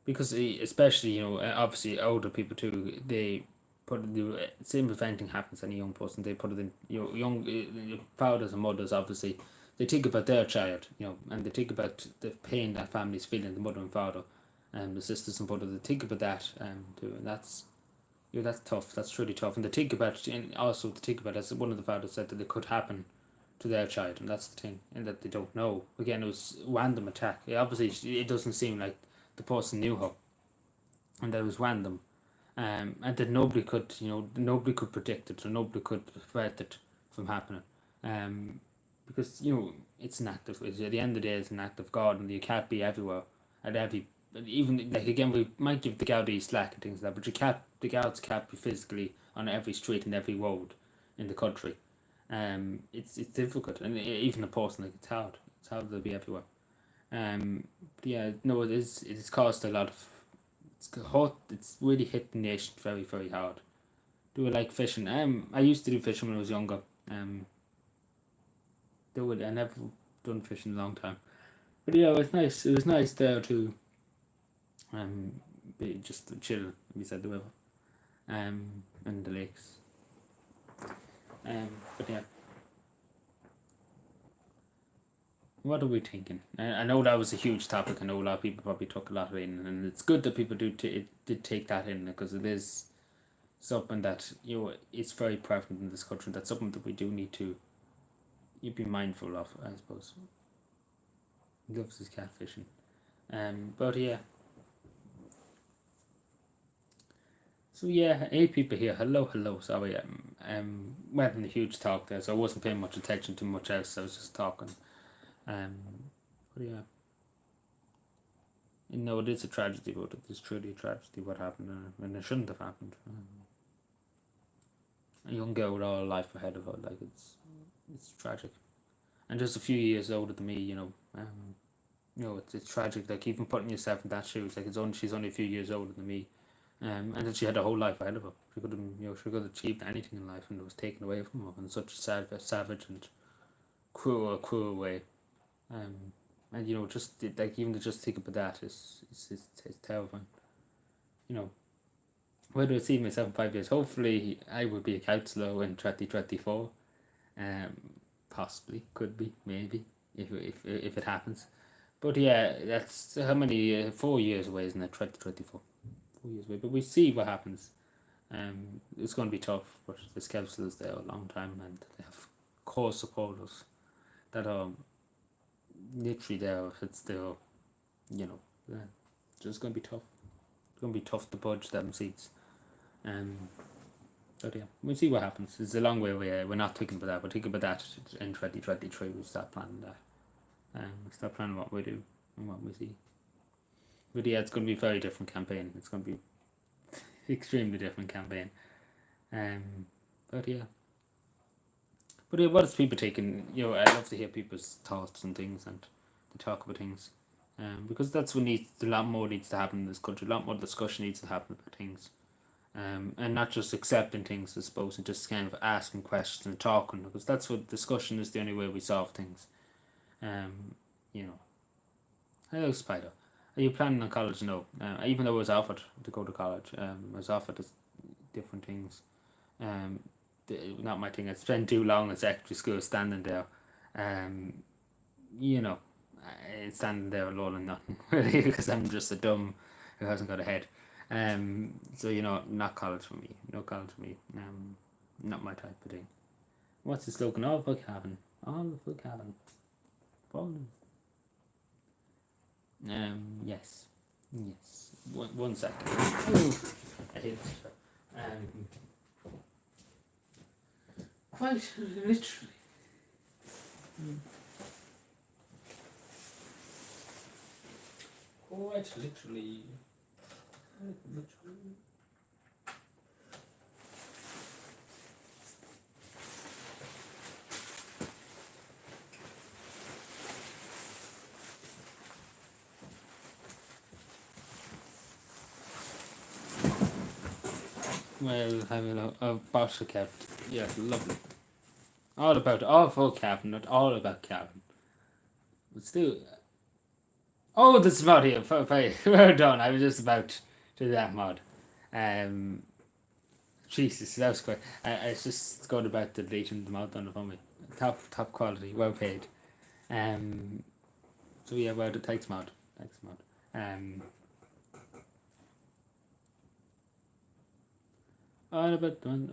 Because especially obviously older people too, they put the same if anything happens to any young person, they put it in young fathers and mothers obviously they think about their child, and they think about the pain that family's feeling, the mother and father, and the sisters and brothers. They think about that too, and that's tough. That's really tough, and they think about and also to think about, as one of the fathers said, that it could happen to their child, and that's the thing, and that they don't know. Again, it was a random attack. Obviously, it doesn't seem like the person knew her, and that it was random, and that nobody could predict it, or nobody could prevent it from happening, because it's an act of. At the end of the day, it's an act of God, and you can't be everywhere at every. Even like again, we might give the Gaudi slack and things like that, but the Gauds can't be physically on every street and every road in the country. It's difficult, and even a person, like, it's hard to be everywhere. But yeah, no, it's caused a lot of. It's really hit the nation very, very hard. Do I like fishing? I used to do fishing when I was younger. I never done fishing in a long time. But yeah, it was nice. It was nice there to be just chill beside the river, and the lakes. But yeah. What are we thinking? I know that was a huge topic. I know a lot of people probably took a lot of it in, and it's good that people did take that in, because it is something that it's very prevalent in this country. That's something that we do need to be mindful of, I suppose. He loves his catfishing. But yeah. So yeah, 8 people here. Hello. Sorry, we having a huge talk there, so I wasn't paying much attention to much else. I was just talking. But yeah. It is a tragedy, but it is truly a tragedy what happened, and it shouldn't have happened. A young girl with all her life ahead of her, like it's tragic, and just a few years older than me. It's tragic. Like, even putting yourself in that shoes, like she's only a few years older than me, and then she had a whole life ahead of her. She could have achieved anything in life, and it was taken away from her in such a savage and cruel way. And just like, even to just think about that is terrifying. Where do I see myself in 5 years? Hopefully, I will be a counsellor in 2024. Possibly, could be, maybe, if it happens. But yeah, that's how many 4 years away, isn't it? 2024, 4 years away. But we see what happens. It's going to be tough, but this council is there a long time, and they have core supporters that are literally there. It's still, so it's going to be tough. It's going to be tough to budge them seats. But yeah, we'll see what happens. It's a long way away. We're not thinking about that. We're thinking about that in 2023. We start planning that. We start planning what we do and what we see. But yeah, it's going to be a very different campaign. It's going to be extremely different campaign. But yeah. What is people taking? I love to hear people's thoughts and things, and to talk about things. Because that's what a lot more needs to happen in this country. A lot more discussion needs to happen about things. And not just accepting things, I suppose, and just kind of asking questions and talking, because that's what discussion is, the only way we solve things. Hello, Spider. Are you planning on college? No. Even though I was offered to go to college, I was offered different things. Not my thing. I spent too long at secondary school standing there. standing there alone and nothing really because I'm just a dumb who hasn't got a head. So not college for me. No college for me. Not my type of thing. What's the slogan? All for Cavan. All for Cavan. Yes. Yes. One second. I hate this. Quite literally. Quite literally. Well, having a bottle cap. Yes, lovely. All for Cavan, not all about Cavan. But still. Oh, this mod here. Well done. I was just about to do that mod. Jesus, that was quick. I just got about deleting the mod on the phone. Top quality, well paid. So yeah, well, thanks mod. All about one.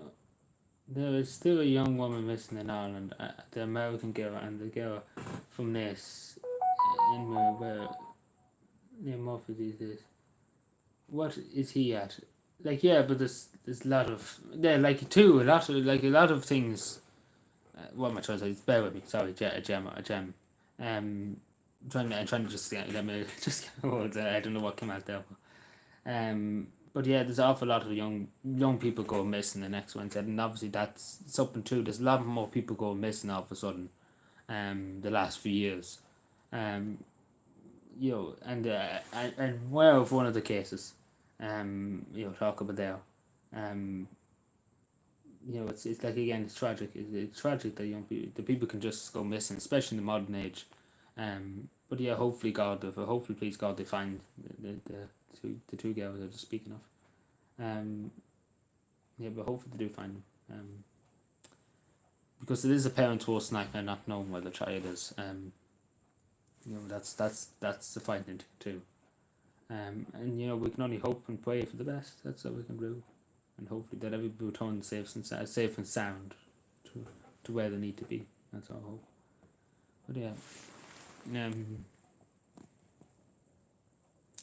There is still a young woman missing in Ireland. The American girl and the girl from this in where near Murphy these days. What is he at? Like yeah, but there's a lot of a lot of things. What am I trying to say? Bear with me. Sorry, a gem. I'm trying to just get me just get words. I don't know what came out there. But yeah, there's an awful lot of young people go missing the next Wednesday, and obviously that's something too. There's a lot more people going missing all of a sudden, the last few years, and well, of one of the cases, talk about there, it's like again, it's tragic. It's tragic that the people can just go missing, especially in the modern age, but yeah, hopefully please God, they find the two girls I was speaking of. But hopefully they do find them. Because it is a parent's worst nightmare not knowing where the child is. That's the fighting too. And we can only hope and pray for the best. That's all we can do, and hopefully that everybody returns safe and sound to where they need to be. That's our hope. But yeah.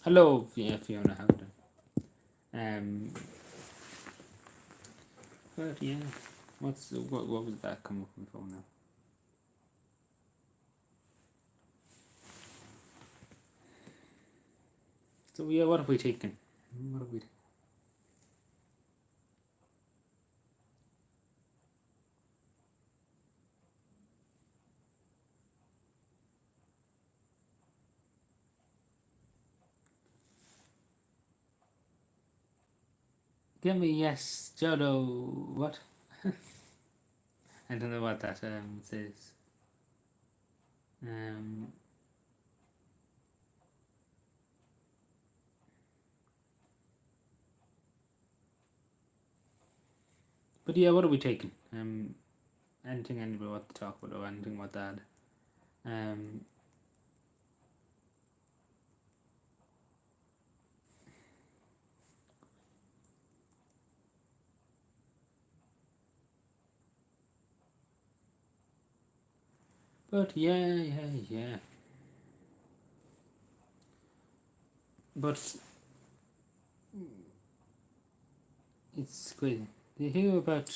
Hello, Fiona. How are you? But yeah, what was that coming from now? So yeah, what have we taken? Give me yes, Jodo. What? I don't know what that says. But yeah, what are we taking? Anything anybody want to talk about or anything about that? But yeah. But it's crazy. Do you hear about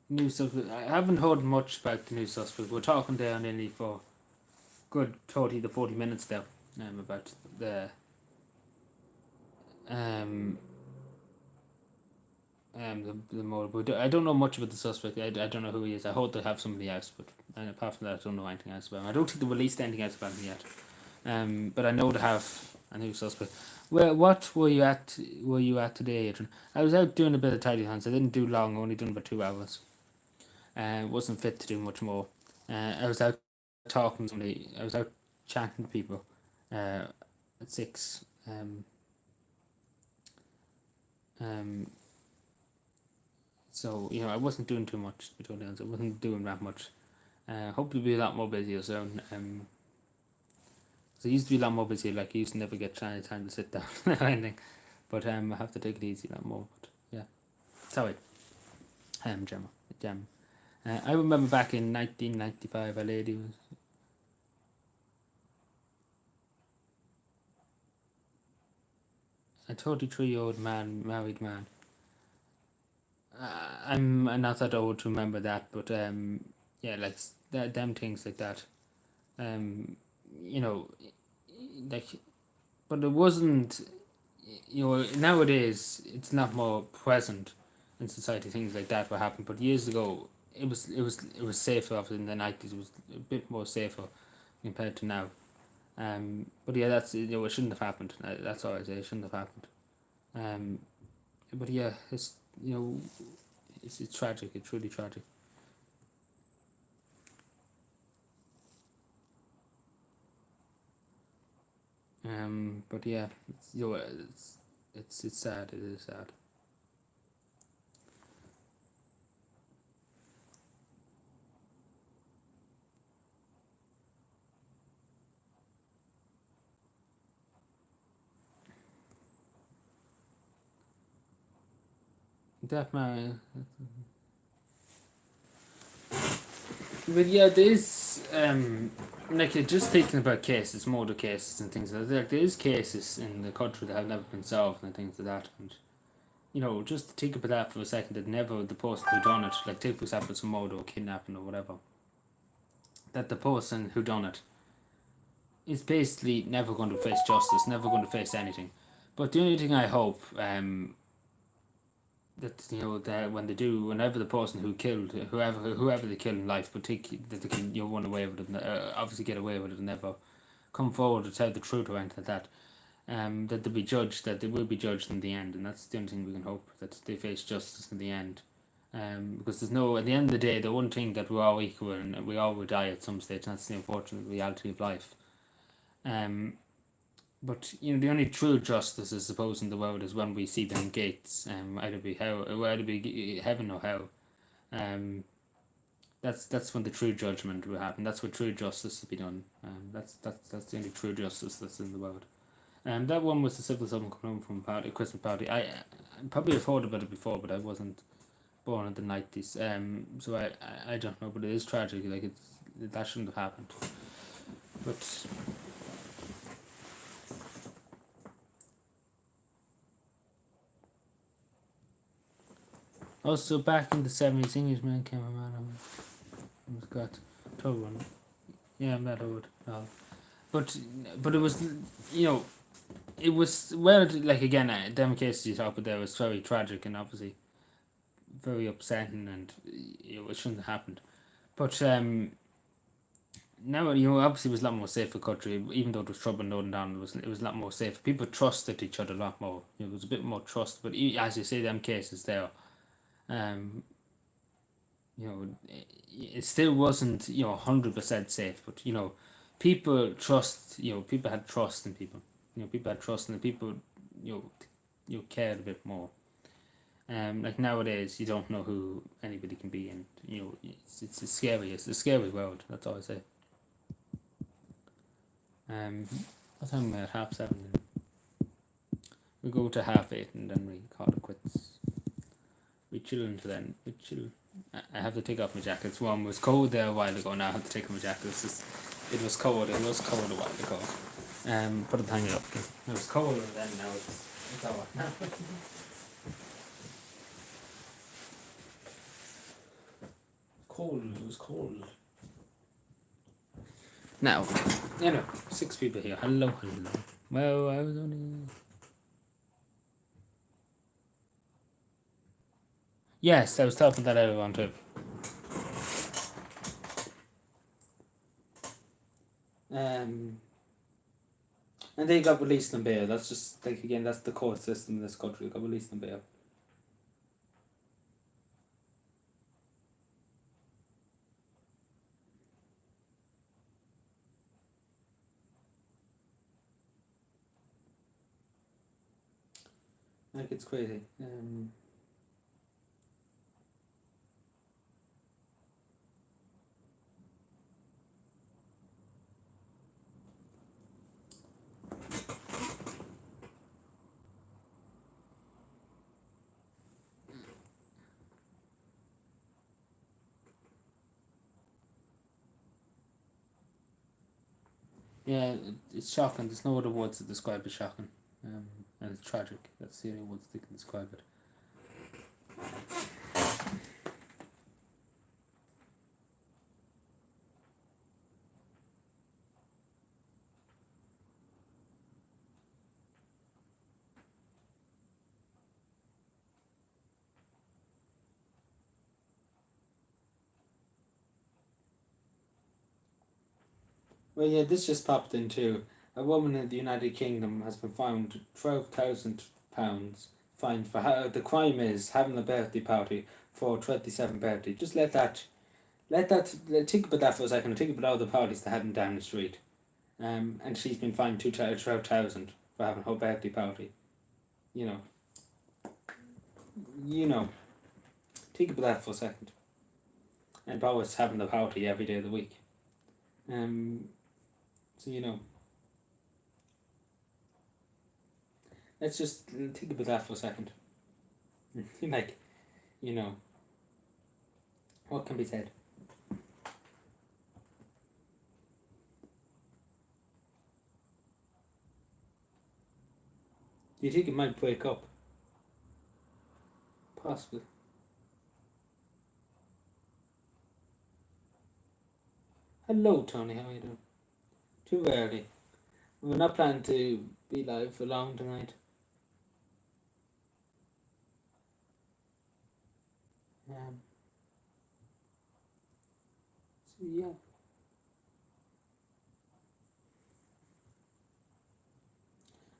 new suspect? I haven't heard much about the new suspect. We're talking there nearly for good 30 to 40 minutes there. About the the motive. But I don't know much about the suspect. I don't know who he is. I hope they have somebody else, but apart from that, I don't know anything else about him. I don't think they released anything else about him yet. But I know they have a new suspect. Well, what were you at? Were you at today, Adrian? I was out doing a bit of tidy hands. I didn't do long. Only done about 2 hours. Wasn't fit to do much more. I was out talking to somebody. I was out chatting to people. At 6. So I wasn't doing too much. To be totally honest, I wasn't doing that much. Hope to be a lot more busier soon. 'Cause I used to be a lot more busy. Like I used to never get time to sit down or anything. But I have to take it easy a lot more. But yeah, sorry, Gemma, Gem. I remember back in 1995, a lady was a 33-year-old man, married man. I'm not that old to remember that, but yeah, like them things like that. Um, you know, like, but it wasn't. You know, nowadays it's not more present in society. Things like that were happening, but years ago it was safer. Obviously, in the 90s, it was a bit more safer compared to now. But yeah, that's it shouldn't have happened. That's all I say. It shouldn't have happened. Um, but yeah, it's it's tragic. It's really tragic. But yeah, it's sad. It is sad. That man. But yeah, there's like just thinking about cases, murder cases and things like that. Like, there's cases in the country that have never been solved and things like that. And just to think about that for a second, that never the person who done it, like take for example some murder or kidnapping or whatever, that the person who done it is basically never going to face justice, never going to face anything. But the only thing I hope that that when they do, whenever the person who killed whoever they kill in life, but that they can run away with it, obviously get away with it, and never come forward to tell the truth or anything like that. That they'll be judged, that they will be judged in the end, and that's the only thing we can hope, that they face justice in the end. Because there's no, at the end of the day, the one thing that we're all equal and we all will die at some stage, and that's the unfortunate reality of life. Um, but the only true justice, I suppose, in the world is when we see them gates, either be heaven or hell. Um, that's when the true judgment will happen. That's where true justice will be done. That's the only true justice that's in the world. That one was the Civil Servant Coming Home from Party, Christmas Party. I probably have heard about it before, but I wasn't born in the 90s. So I don't know, but it is tragic. Like that shouldn't have happened. But also back in the 70s, Englishman came around. It was got told one. Yeah, I'm not old. No. But it was it was like again them cases you talk about there was very tragic and obviously very upsetting, and it shouldn't have happened. But now obviously it was a lot more safer country, even though there was trouble in Northern Ireland. It was a lot more safe. People trusted each other a lot more. There was a bit more trust. But as you say, them cases there, um, it still wasn't 100% safe. But people trust. People had trust in people. People had trust in the people. Cared a bit more. Like nowadays, you don't know who anybody can be, and it's a scary. It's a scary world. That's all I say. What time we're at 7:30. We go to 8:30 and then we call it quits. We chill until then. We chill. I have to take off my jacket. It's warm. It was cold there a while ago. Now I have to take off my jacket. It was cold. It was cold a while ago. Put it hang it up. It was cold and then now it's all right now. Cold. It was cold. Now, 6 people here. Hello. Well, I was only. Yes, I was talking that earlier on too. And they got released on bail. That's just like again, that's the court system in this country. They got released on bail. Like it's crazy. Yeah, it's shocking. There's no other words to describe it. Shocking, and it's tragic. That's the only words that can describe it. Well, yeah, this just popped in too. A woman in the United Kingdom has been fined £12,000 fined for how the crime is having a birthday party for 27th birthday. Just think about that for a second. Think about all the parties they had down the street. And she's been fined 12,000 for having her birthday party. You know, you know. Think about that for a second. And Boris having the party every day of the week. So let's just think about that for a second. Like, you know, what can be said? Do you think it might break up? Possibly. Hello, Tony. How are you doing? Too early. We're not planning to be live for long tonight. Um, so yeah.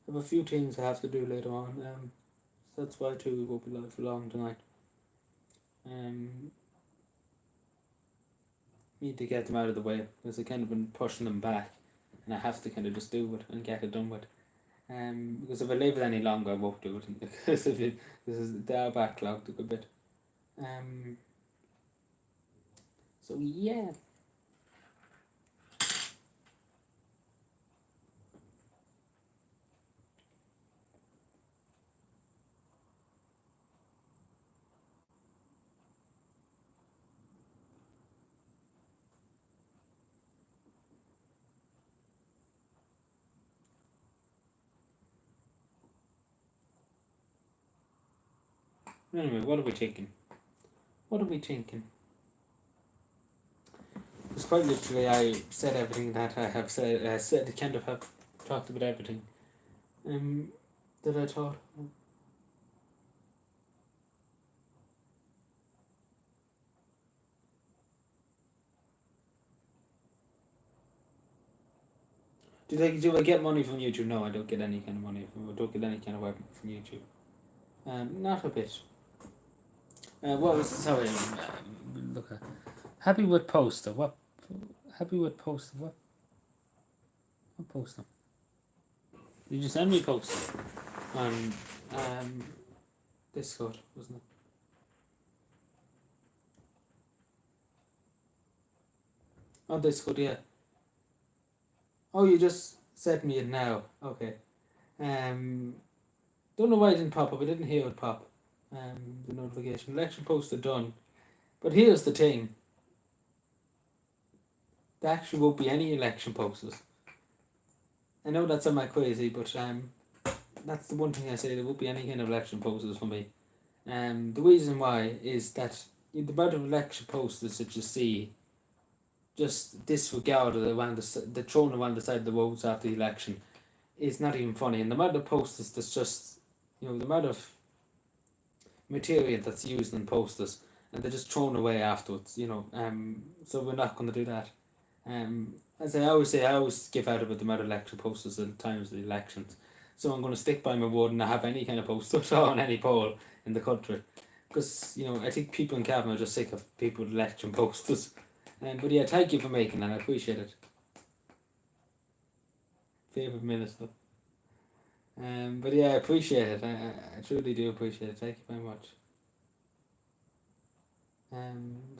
I have a few things I have to do later on. So that's why too we won't be live for long tonight. Need to get them out of the way because I kind of been pushing them back, and I have to kind of just do it and get it done with. Because if I leave it any longer, I won't do it because they are backlogged a good bit. So yeah. Anyway, what are we thinking? What are we thinking? It's quite literally I said everything that I have said. I said kind of have talked about everything. That I thought. Do I get money from YouTube? No, I don't get any kind of money from. I don't get any kind of work from YouTube. Not a bit. What was sorry? Look at happy with poster. What? Happy with poster. What? What poster? Did you send me a poster on Discord? Wasn't it? On Discord, yeah. Oh, you just sent me it now. Okay. Don't know why it didn't pop up. I didn't hear it pop. The notification. Election poster done. But here's the thing. There actually won't be any election posters. I know that sounds crazy, but that's the one thing I say. There won't be any kind of election posters for me. The reason why is that the amount of election posters that you see, just disregarded around the thrown around the side of the roads after the election, is not even funny. And the amount of posters that's just, the amount of material that's used in posters, and they're just thrown away afterwards. So we're not going to do that. As I always say, I always give out about the amount of election posters at the times of the elections. So I'm going to stick by my word and not have any kind of poster on any poll in the country. Because, I think people in Cavan are just sick of people with election posters. But yeah, thank you for making that. I appreciate it. Favourite minister. But yeah, I appreciate it. I truly do appreciate it. Thank you very much.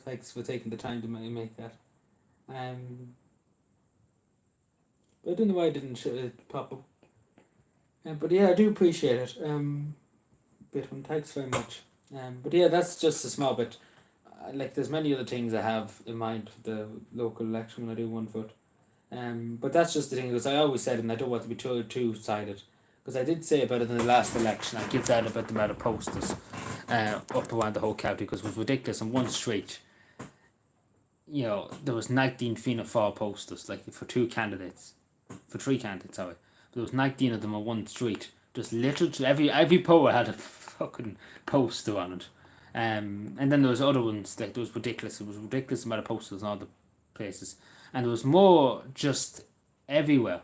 Thanks for taking the time to make that. But I don't know why I didn't pop up. But yeah, I do appreciate it. Bitman, thanks very much. But yeah, that's just a small bit. Like, there's many other things I have in mind for the local election when I do one vote. But that's just the thing, because I always said, and I don't want to be two sided, because I did say about it in the last election. I give that about the amount of posters up around the whole county, because it was ridiculous. On one street, there was 19 Fianna Fáil posters, like for two candidates, for three candidates, sorry. But there was 19 of them on one street. Just literally every power had a fucking poster on it. And then there was other ones that was ridiculous. It was ridiculous amount of posters in all the places, and there was more just everywhere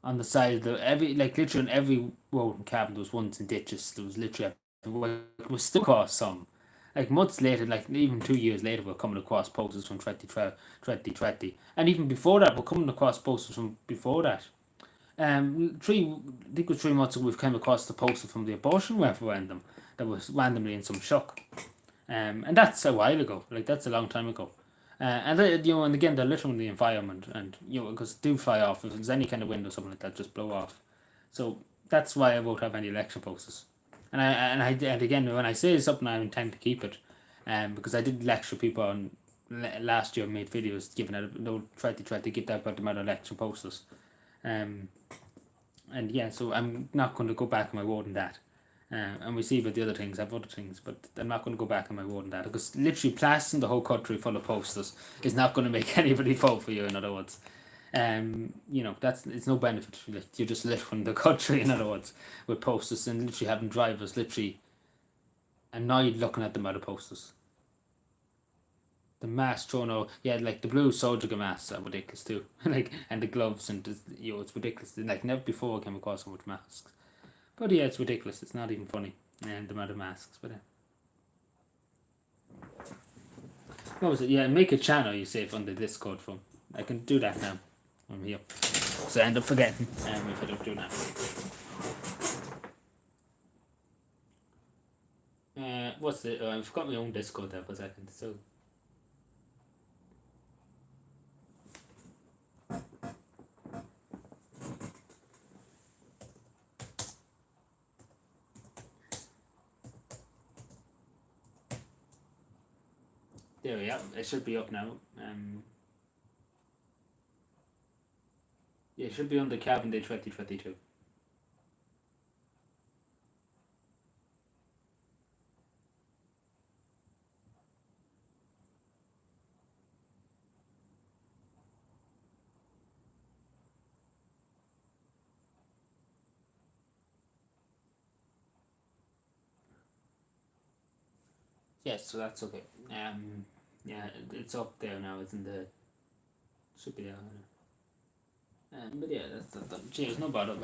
on the side of literally on every road in Cavan. There was ones in ditches. There was literally it was still across some. Like months later, like even 2 years later, we're coming across posters from 2020, and even before that, we're coming across posters from before that. I think it was 3 months ago, we've come across the poster from the abortion referendum that was randomly in some shock. And that's a while ago, like that's a long time ago. And again, they're littering the environment, and because do fly off if there's any kind of wind or something like that, just blow off. So that's why I won't have any election posters. And again, when I say something, I intend to keep it, because I did lecture people on last year, made videos giving out, try to get that about the amount of election posters, and yeah, so I'm not going to go back on my word on that. And we see about the other things, I have other things, but I'm not going to go back on my word on that, because literally plastering the whole country full of posters is not going to make anybody vote for you, in other words. It's no benefit. Like, you're just littering the country, in other words, with posters, and literally having drivers literally annoyed looking at them out of posters. The mask thrown out, yeah, like the blue soldier masks are ridiculous too. And the gloves, and it's ridiculous. Like, never before I came across so much masks. But yeah, it's ridiculous. It's not even funny, and the amount of masks. But what was it? Yeah, make a channel, you say, from the Discord from. I can do that now. I'm here. So I end up forgetting if I don't do that. What's it? I forgot my own Discord there for a second. So. There we are. It should be up now. Yeah, it should be on the Cavan Day 2022. Yes, so that's okay. Yeah, it's up there now. It's in the. Should be there. But yeah, that's done. Cheers, no bother.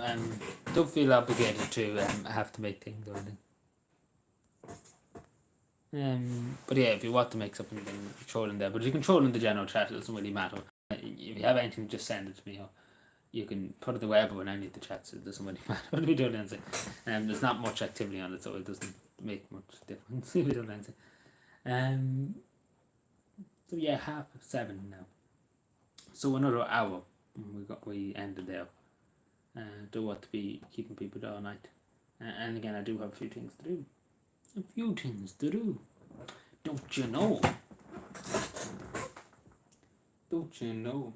Don't feel obligated to have to make things or anything. But yeah, if you want to make something, then troll in there. But you can troll in the general chat. It doesn't really matter. If you have anything, just send it to me. Or you can put it the web or in any of the chats. It doesn't really matter what we do, Lindsay. There's not much activity on it, so it doesn't make much difference. We don't answer. So yeah, 7:30 now. So another hour. We ended there. Don't want to be keeping people there all night. And again, I do have a few things to do. Don't you know? Don't you know?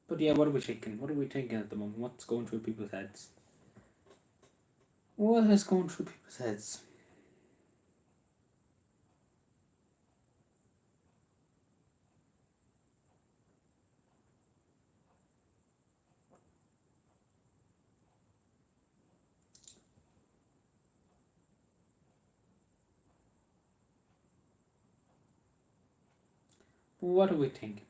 But yeah, what are we thinking? What are we thinking at the moment? What's going through people's heads? What is going through people's heads? What are we thinking?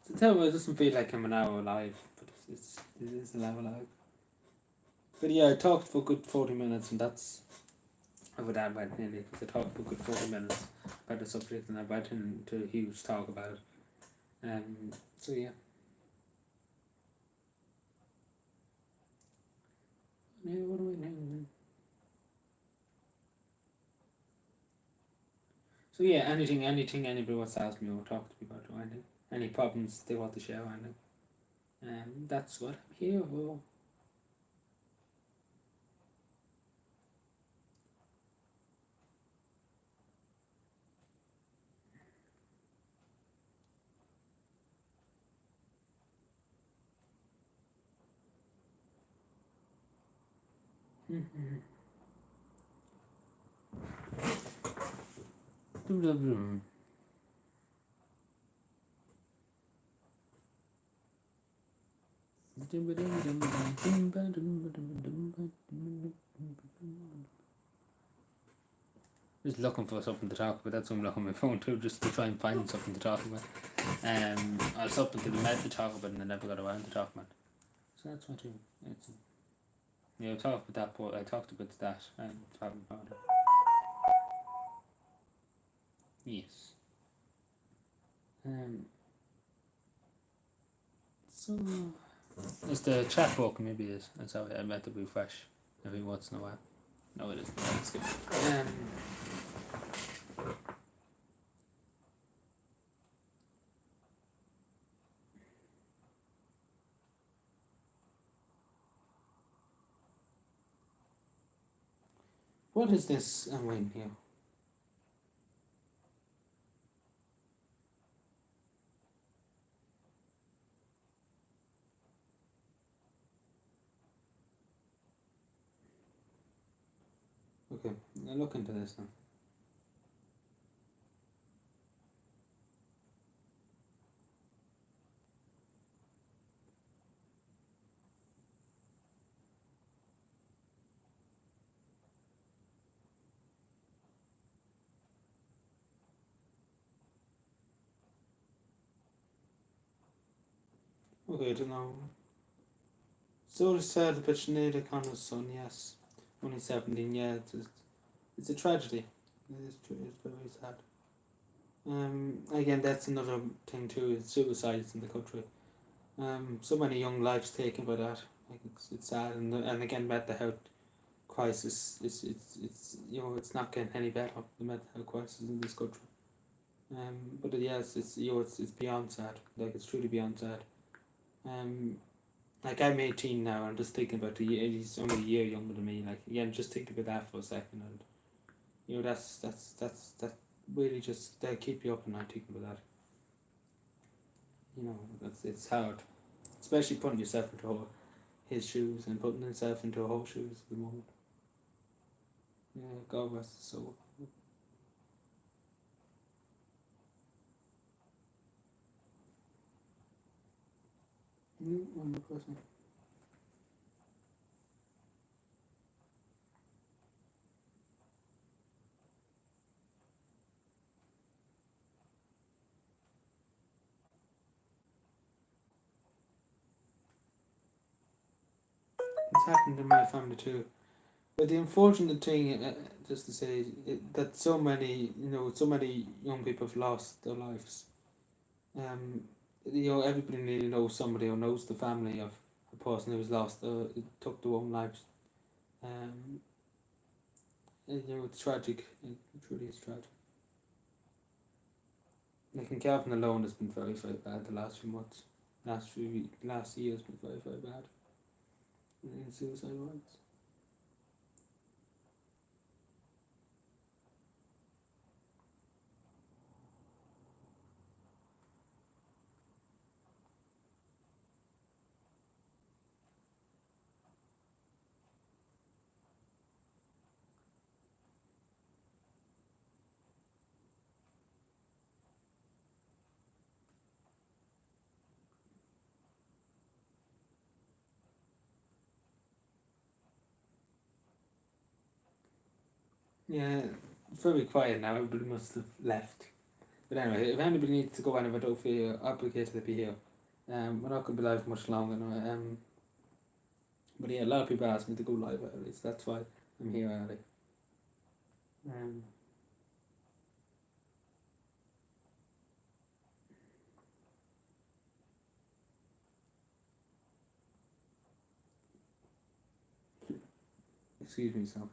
So tell me, it doesn't feel like I'm an hour live, but it is an hour live. But yeah, I talked for a good 40 minutes, and that's over that went nearly, because I talked for a good 40 minutes about the subject, and I went into a huge talk about it. So yeah. Yeah, what do we do? So yeah, anything anybody wants to ask me or talk to me about or anything. Any problems they want to share or anything. That's what I'm here for. Just looking for something to talk about. That's what I'm looking on my phone too, just to try and find something to talk about. I was something to be meant to talk about and I never got around to talk about. So that's what it's yeah, I talked about that, but I talked about that and haven't found it. Yes. So it's the chat book maybe is. That's how I meant to refresh every once in a while. No, it isn't. Let's skip it. What is this I'm waiting here? Okay, I'll look into this now. Okay, I don't know. So sad about Sinead O'Connor's son, yes. Only 17, yeah, it's a tragedy. It's very sad. Again, that's another thing too, is suicides in the country. So many young lives taken by that. Like it's sad, and again, mental health crisis it's it's not getting any better. The mental health crisis in this country. But yes, it's beyond sad. Like it's truly beyond sad. Um, like I'm 18 now. I'm just thinking about the year. He's only a year younger than me. Like again, just think about that for a second, and that really just they keep you up at night thinking about that. It's hard, especially putting yourself into his shoes and putting himself into her shoes at the moment. Yeah, God rest his soul. One more person. It's happened in my family too. But the unfortunate thing, just to say, that so many young people have lost their lives. Um, everybody nearly knows somebody or knows the family of a person who was lost or took their own lives. Um, it's tragic. It truly is tragic. Like in Calvin alone has been very, very bad the last few months. Last year has been very, very bad in suicide rates. Yeah, it's very quiet now. Everybody must have left. But anyway, if anybody needs to go anywhere, don't feel obligated to be here. We're not going to be live much longer now. But yeah, a lot of people ask me to go live early, so that's why I'm here early. Um, excuse me, so.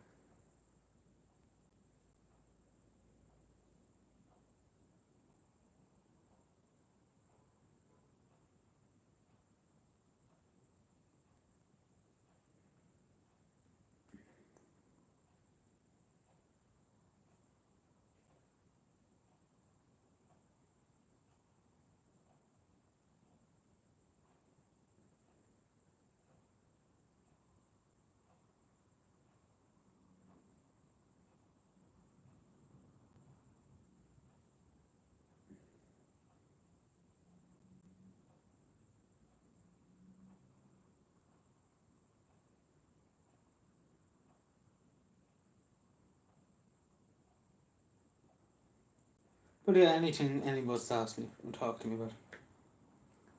But yeah, anything anybody asks me and talk to me about.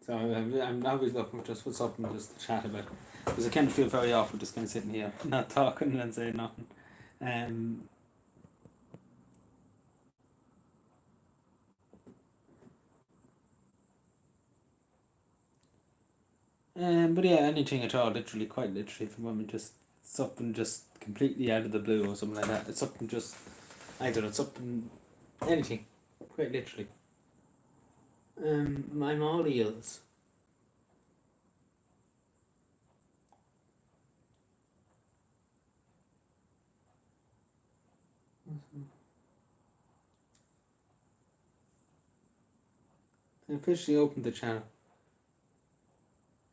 So I'm always looking for just for something just to chat about. Because I kind of feel very awkward just kind of sitting here, not talking and saying nothing. Um, but yeah, anything at all, literally, quite literally, from when just something just completely out of the blue or something like that. It's something just, I don't know, something, anything, quite literally. I'm all ears. I officially opened the channel.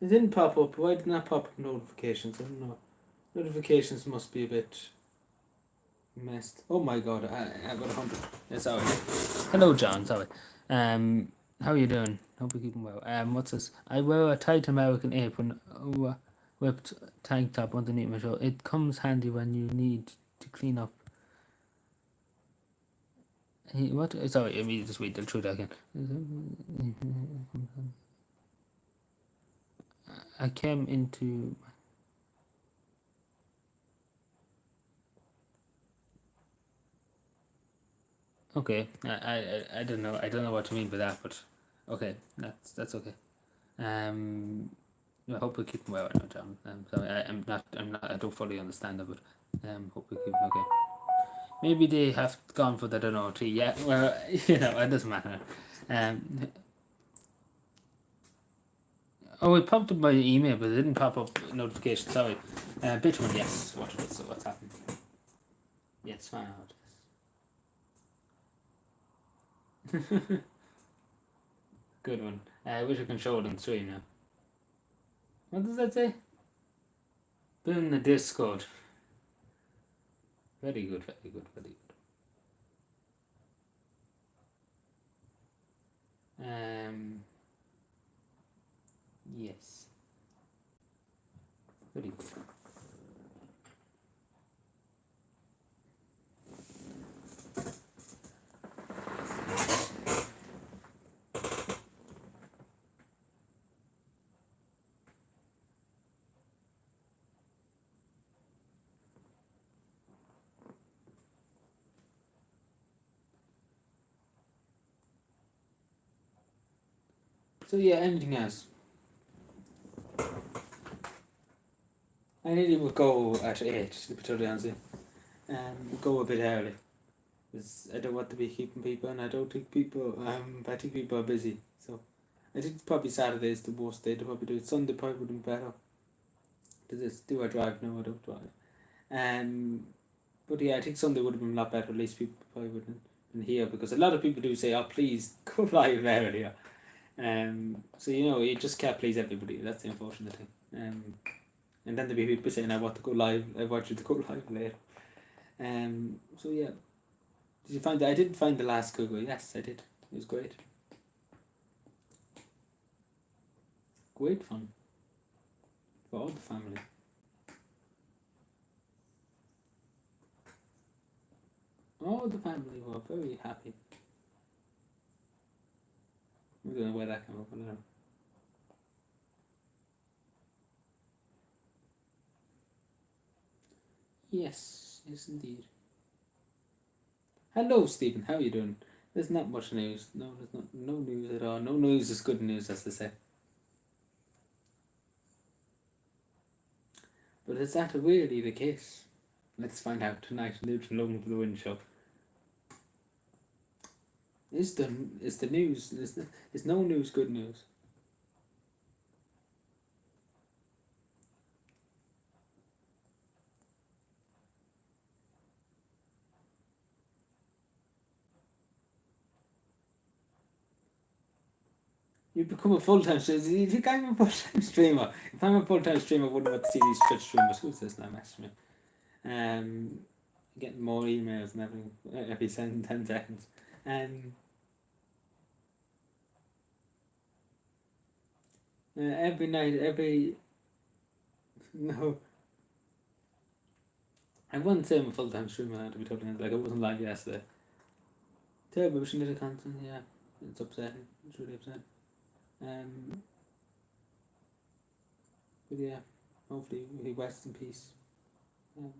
It didn't pop up. Why didn't that pop up notifications? I don't know. Notifications must be a bit messed. Oh my god, I got 100. Yeah, sorry. Hello, John. Sorry. How are you doing? Hope you're keeping well. What's this? I wear a tight American apron, whipped tank top underneath my shirt. It comes handy when you need to clean up. What? Sorry, let me just read through that again. I came into. Okay, I don't know. I don't know what you mean by that, but okay, that's okay. I hope we keep well. I know, John. Sorry, I'm not. I don't fully understand it, but hope we keep okay. Maybe they have gone for the I don't know tea. Yeah, well, you know, it doesn't matter. Um, oh, it popped up my email, but it didn't pop up notification. Sorry. Bitumen, yes. What's happened? Yes, fine. Good one. I wish I can show it on screen now. What does that say? Boom the Discord. Very good, very good, very good. Yes. Very good. So yeah, anything else? I nearly would go at 8, to be totally honest. Go a bit early. Because I don't want to be keeping people and I don't think people, I think people are busy. So I think probably Saturday is the worst day to probably do it. Sunday probably would be better. Because do I drive? No, I don't drive. But yeah, I think Sunday would have been a lot better. At least people probably wouldn't have been here because a lot of people do say, "Oh, please go live earlier." So you know, you just can't please everybody. That's the unfortunate thing. And then there'll be people saying, "I want to go live. I want you to go live later." So yeah, did you find that? I did find the last Google. Yes, I did. It was great. Great fun for all the family. All the family were very happy. I don't know where that came up. I don't know. Yes, yes indeed. Hello, Stephen. How are you doing? There's not much news. No, there's not no news at all. No news is good news, as they say. But is that really the case? Let's find out tonight. Neutral Lung for the Win show. Is the news? Is no news good news? You become a full time streamer. You think I'm a full time streamer? If I'm a full time streamer, I wouldn't want to see these Twitch streamers. Who's this now messaging me? Getting more emails and everything every 10 seconds. Every night, no. I wouldn't say I'm a full time streamer now, to be totally honest. Like I wasn't live yesterday. Television did a content, yeah. It's upsetting. It's really upsetting. Um, but yeah, hopefully he rests in peace. Um,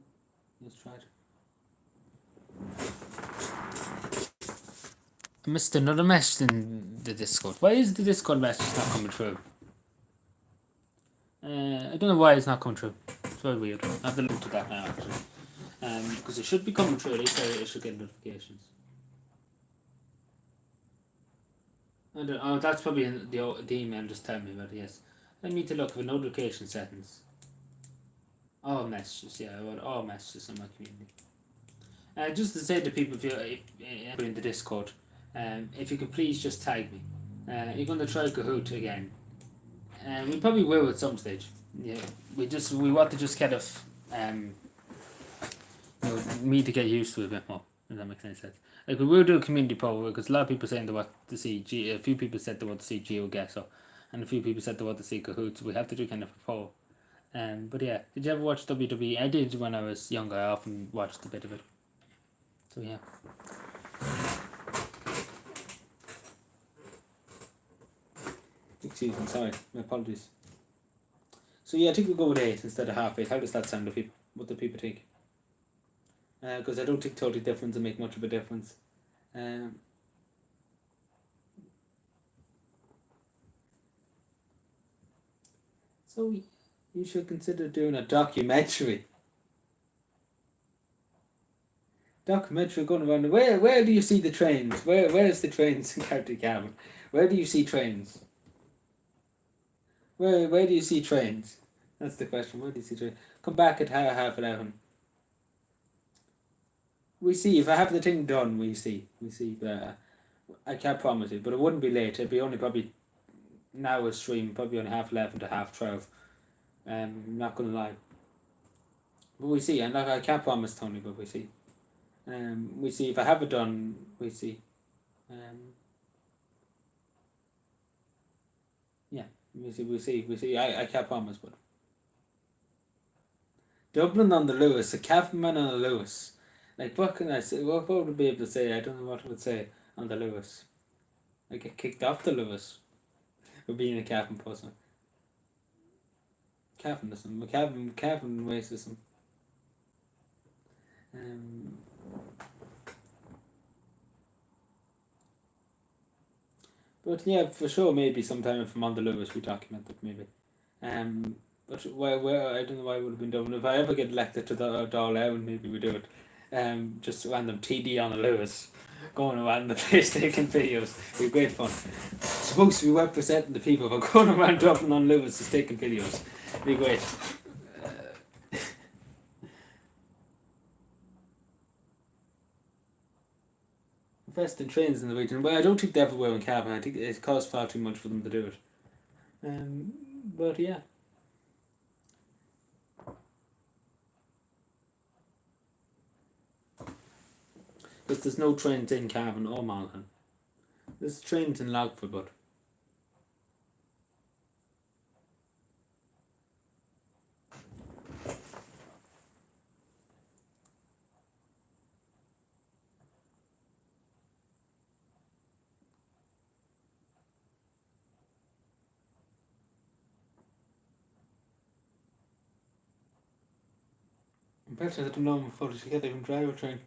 let's try it. I missed another message in the Discord. Why is the Discord message not coming through? I don't know why it's not coming through. It's very weird. I have to look to that now actually. Because it should be coming through. At least I should get notifications. I don't, oh, that's probably in the email just telling me about it. Yes, I need to look for notification settings. All messages, yeah, I want all messages in my community. Just to say to people, if you're in the Discord, if you could please just tag me. You're going to try Kahoot again. We probably will at some stage. Yeah, we want to just kind of me to get used to it a bit more. If that makes any sense. Like we will do a community poll because a lot of people saying they want to see a few people said they want to see GeoGuessr, and a few people said they want to see Kahoot. So we have to do kind of a poll. But yeah, did you ever watch WWE? I did when I was younger. I often watched a bit of it. So yeah. Excuse me, sorry, my apologies. So yeah, I think we'll go with 8 instead of half 8. How does that sound to people? What do people think? Because I don't think totally difference will make much of a difference. So you should consider doing a documentary. Documentary going around. Where do you see the trains? Where's the trains in County Cavan? Where do you see trains? Where do you see trains? That's the question. Where do you see trains? Come back at 11:30. We see if I have the thing done. We see. I can't promise it, but it wouldn't be late. It'd be only probably now a stream, probably only 11:30 to 12:30. I'm not gonna lie. But we see, and I can't promise Tony, but we see. We see if I have it done. We see. Yeah, we see. I can't promise, but Dublin on the Lewis, a Cavanman on the Lewis. Like what can I say? What would I be able to say? I don't know what I would say on the Lewis. I get kicked off the Lewis for being a Cavan person. Cavanism, Cavan racism. But yeah, for sure, maybe sometime if I'm on the Lewis, we document it, maybe. But where I don't know why it would have been done. If I ever get elected to the Dáil, maybe we do it. Just random TD on the Lewis, going around the place taking videos. It'd be great fun. Supposed to be representing the people, but going around Dublin on Lewis is taking videos. It'd be great. Invest in trains in the region, but I don't think they ever will in Cavan. I think it costs far too much for them to do it. But yeah. Because there's no trains in Cavan or Monaghan. There's trains in Lagford, but I'm better I don't know before to get even drive a train.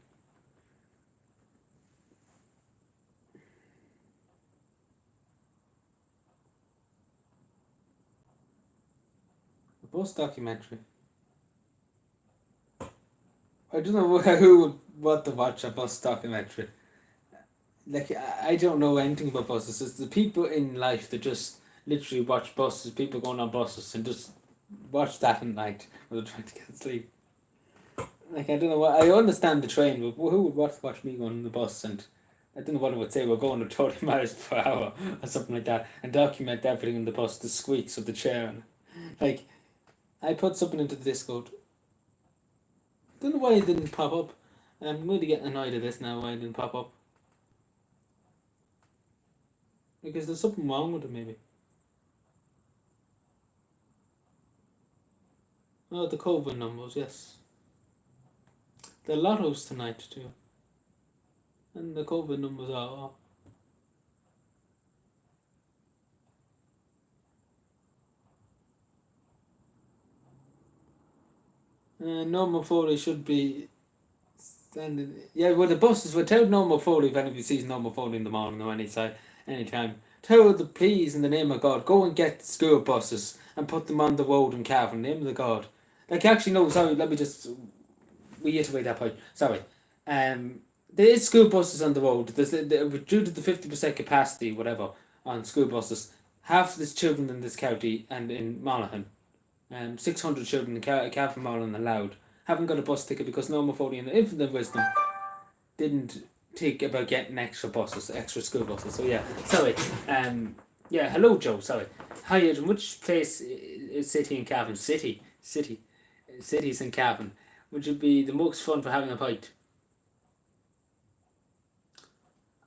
A bus documentary. I don't know who would want to watch a bus documentary. Like I don't know anything about buses. It's the people in life that just literally watch buses, people going on buses, and just watch that at night while they're trying to get sleep. Like I don't know what I understand the train, but who would watch me going on the bus and I don't know what I would say. We're going to 30 miles per hour or something like that, and document everything in the bus, the squeaks of the chair, and like I put something into the Discord. I don't know why it didn't pop up. I'm really getting annoyed at this now. Why it didn't pop up? Because there's something wrong with it, maybe. Oh, the COVID numbers, yes. The lottos tonight too. And the COVID numbers are. Normal Foley should be. And yeah, well, the buses would tell Normal Foley if anybody sees Normal Foley in the morning or anytime. Tell the please in the name of God, go and get school buses and put them on the road in Cavan, in the name of the God. Like actually no, sorry, let me just reiterate that point. Sorry. There is school buses on the road. Due to the 50% capacity, whatever, on school buses, half the children in this county and in Monaghan, 600 children in Cavan Monaghan allowed, haven't got a bus ticket because Normal Foley in the infinite wisdom didn't think about getting extra school buses. So yeah, sorry. Yeah, hello Joe, sorry. Hi Adrian, which place is city in Cavan? Cities in Cavan. Would you be the most fun for having a pint?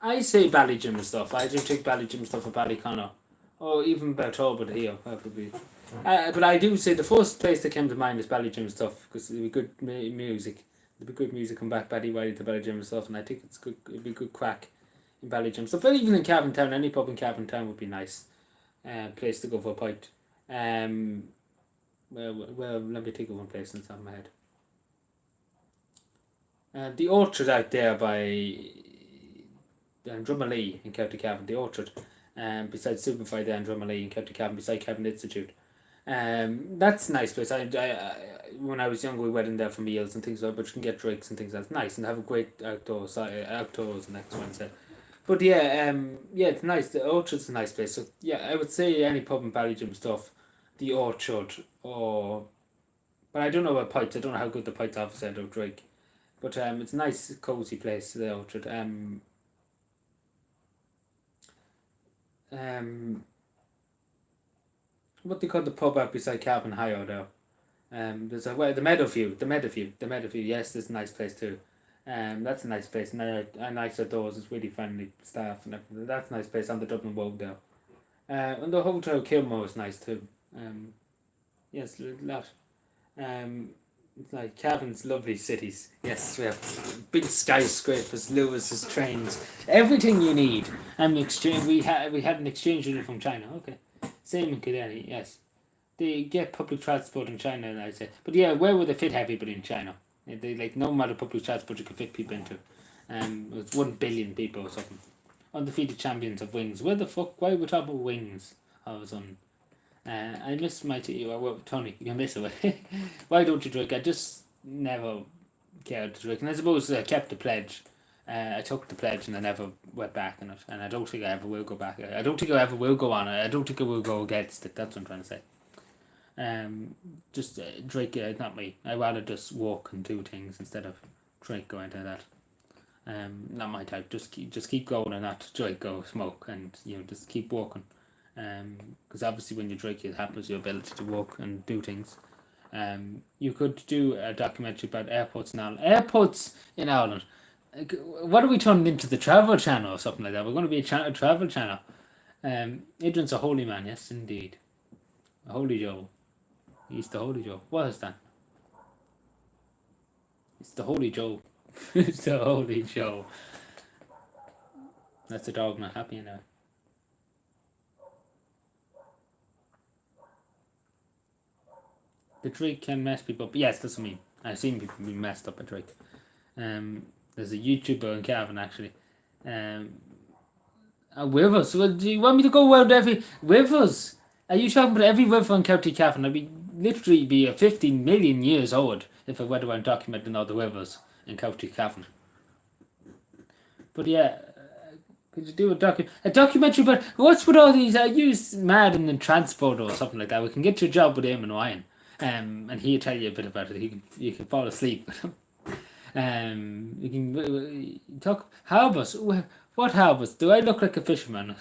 I say Ballygym and stuff. I do take Ballygym and stuff for Ballyconnor. Or even Belturbet here, probably. But I do say the first place that came to mind is Ballygym and stuff, because it'd be good music. There'd be good music come back, Paddy Wiley to Ballygym and stuff, and I think it's good. It'd be good crack in Ballygym. So even in Cavan Town, any pub in Cavan Town would be nice. Place to go for a pint. Well, let me think of one place on the top of my head. The Orchard out there by Drumalee in County Cavan, the Orchard, beside Superfly there in Drumalee in County Cavan, beside Cavan Institute. That's a nice place. When I was younger, we went in there for meals and things like that, but you can get drinks and things like that. It's nice and have a great outdoors and next Wednesday. But yeah, it's nice. The Orchard's a nice place. So yeah, I would say any pub in Ballygym stuff, the Orchard, or but I don't know about pints. I don't know how good the pints officer of drink. But it's a nice, cozy place, the Orchard. What do you call the pub out beside Calvin Higher there? There's the Meadowview. Yes, there's a nice place too. That's a nice place. And nice outdoors. It's really friendly staff and everything. That's a nice place on the Dublin Road there. And the Hotel Kilmore is nice too. Yes, a lot. It's like Cavan's lovely cities. Yes, we have big skyscrapers, Lewis's trains, everything you need. And we had an exchange unit from China. Okay, same in Killarney. Yes, they get public transport in China, I say. But yeah, where would they fit everybody in China? They like no matter public transport you can fit people into. It's 1 billion people or something. Undefeated champions of wings. Where the fuck? Why are we talking about wings all of a sudden? I miss my Tony, you can miss it. Why don't you drink? I just never cared to drink. And I suppose I kept the pledge. I took the pledge and I never went back on it. And I don't think I ever will go back. I don't think I ever will go on it. I don't think I will go against it. That's what I'm trying to say. Just drink, not me. I rather just walk and do things instead of drink going into that. Not my type. Just keep going and not drink, go smoke, and just keep walking. Because obviously when you drink it happens your ability to walk and do things. You could do a documentary about airports in Ireland. What are we turning into, the Travel Channel or something like that? We're going to be a Travel Channel. Adrian's a holy man, yes indeed. A holy Joe. He's the holy Joe. What is that? It's the holy Joe. It's the holy Joe. That's the dog not happy now. The drink can mess people up. Yes, that's what I mean. I've seen people be messed up by drink. There's a YouTuber in Cavan actually. With us. Well, do you want me to go around every with us? Are you talking about every river in County Cavan? I'd be literally be a 15 million years old if I went around documenting all the rivers in County Cavan. But yeah, could you do a documentary about what's with all these? Are you mad in the transport or something like that? We can get you a job with him and Ryan. And he'll tell you a bit about it. You can fall asleep. You can talk harbors. What harbors? Do I look like a fisherman?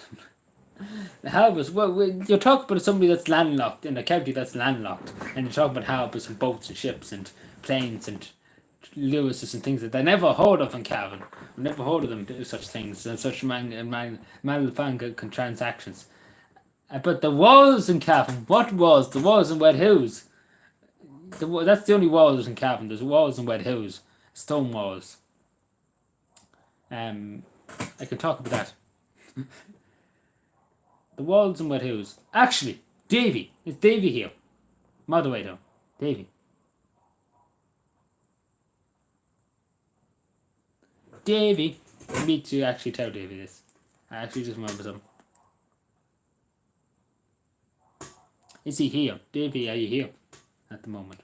The harbors. Well, you're talking about somebody that's landlocked in a county that's landlocked, and you're talking about harbors and boats and ships and planes and Lewis's and things that I never heard of in Cavan. I've never heard of them do such things and such malfang transactions. But the walls in Cavan. What walls? The walls in Wet Hills. That's the only walls in Cavan. There's walls in Wet Hills, stone walls. I can talk about that. The walls and wet hills. Actually, Davy. It's Davy here. Mother down. Davy. Davy. I need to actually tell Davy this. I actually just remember something. Is he here? Davy, are you here at the moment?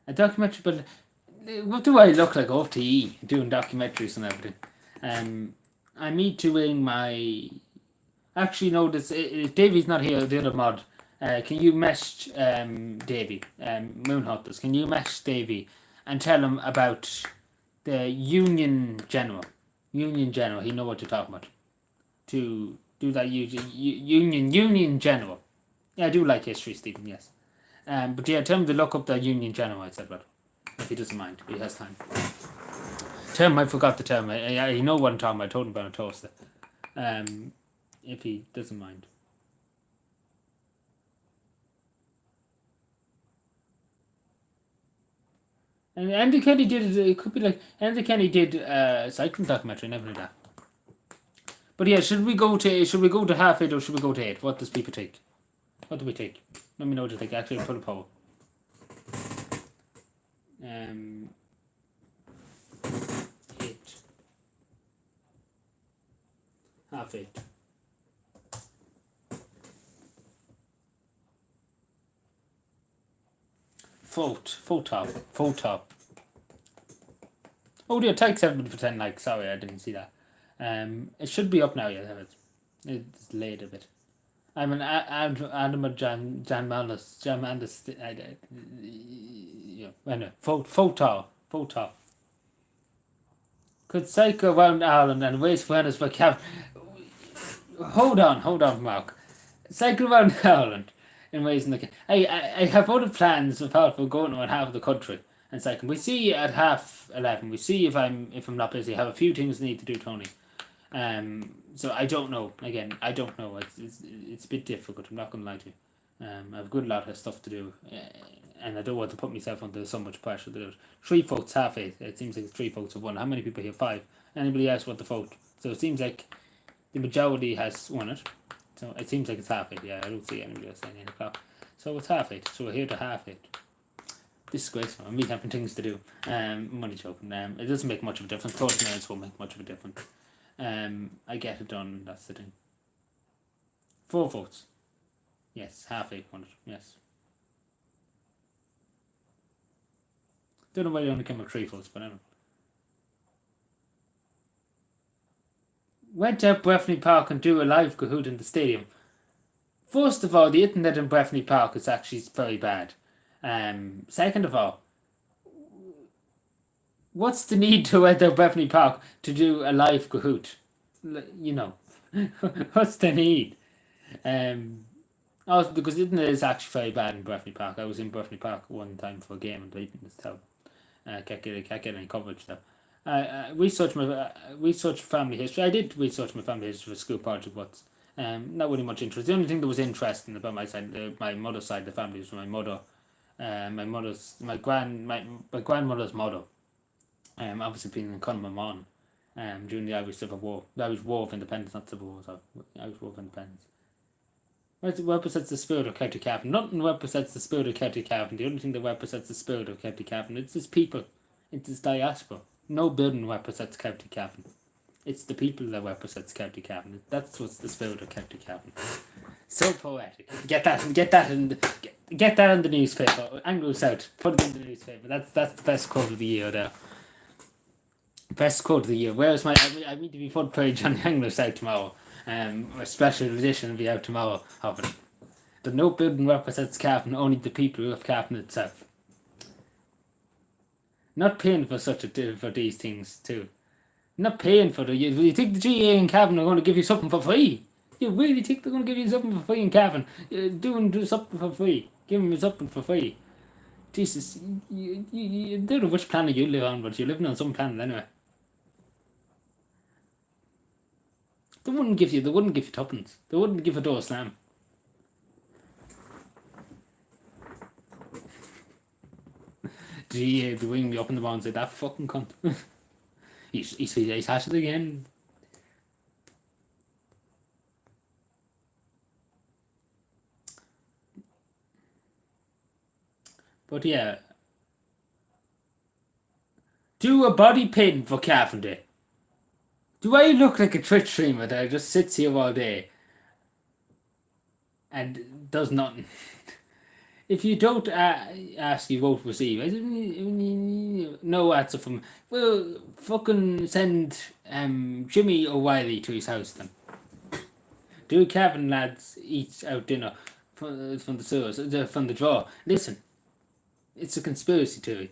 A documentary, but what do I look like off TE doing documentaries and everything? I need to ring my. Actually, no. This Davy's not here. The other mod. Can you message Davy? Moonhunters. Can you message Davy and tell him about the Union General? Union General. He know what you're talking about. To do that Union General. Yeah, I do like history, Stephen. Yes. But yeah, tell him to look up the Union General. I said, but if he doesn't mind, he has time. Tell him I forgot to tell him. I know what I'm talking about. I told him about a toaster. If he doesn't mind. And Andy Kenny did it. It could be like Andy Kenny did cycling documentary. I never knew that. But yeah, should we go to half 8 or should we go to 8? What does people take? What do we take? Let me know what you think. Actually, put a poll. 8. Half 8. Full top. Oh dear, take 7 for 10 likes. Sorry, I didn't see that. It should be up now. Yeah, it's late a bit. I'm an Adam Jan Malis. Jan Malis. Anyway, full top. Could cycle around Ireland and raise awareness for Kevin. Hold on, Mark. Cycle around Ireland and raising the. I have other plans apart from going around half of the country and cycling. We see at 11:30. We see if I'm not busy. I have a few things I need to do, Tony. So I don't know. Again, I don't know. It's a bit difficult. I'm not gonna lie to you. I have a good lot of stuff to do, and I don't want to put myself under so much pressure to do it. 3 votes, half 8. It seems like 3 votes of 1. How many people here? 5. Anybody else want to vote? So it seems like the majority has won it. So it seems like it's half 8. Yeah, I don't see anybody else saying 8 o'clock. So it's half 8. So we're here to half 8. Disgraceful. Me having things to do. Money joking. It doesn't make much of a difference. 30 minutes won't make much of a difference. I get it done. That's the thing. 4 votes. Yes, half 800. Yes. Don't know why you only came with 3 votes, but I don't know. Went out Breffni Park and do a live Kahoot in the stadium. First of all, the internet in Breffni Park is actually very bad. Second of all, what's the need to enter Breffni Park to do a live Kahoot? What's the need? Also, because the internet is actually very bad in Breffni Park. I was in Breffni Park one time for a game and the internet is terrible. Can't get any coverage though. Research family history. I did research my family history for a school project, but not really much interest. The only thing that was interesting about my side, my mother's side of the family, was my mother, my grandmother's mother. Obviously being in Conmemon, during the Irish Civil War, the Irish War of Independence, not Civil War, sorry, Irish War of Independence. What represents the spirit of County Cavan? Nothing represents the spirit of County Cavan. The only thing that represents the spirit of County Cavan, it's its people, it's its diaspora. No building represents County Cavan. It's the people that represents County Cavan. That's what's the spirit of County Cavan. So poetic. Get that in the newspaper. Anglo South. Put it in the newspaper. That's the best quote of the year there. Best quote of the year. Where's my? I need to be front page on the Anglo South tomorrow. A special edition will be out tomorrow of it. The no building represents Cavan, only the people of Cavan itself. Not paying for for these things too. Not paying for the. You think the GA and Cavan are going to give you something for free? You really think they're going to give you something for free in Cavan? Do something for free. Give them something for free. Jesus, you don't know which planet you live on, but you're living on some planet anyway. They wouldn't give you tuppence. They wouldn't give a door slam. to ring me up in the morning and say, that fucking cunt. he's at it again. But yeah. Do a body painting for Calvin Day. Do I look like a Twitch streamer that just sits here all day and does nothing? If you don't ask, you won't receive. No answer from. Well, fucking send Jimmy O'Reilly to his house then. Do Kevin lads eat out dinner from the sewers, from the drawer? Listen, it's a conspiracy theory.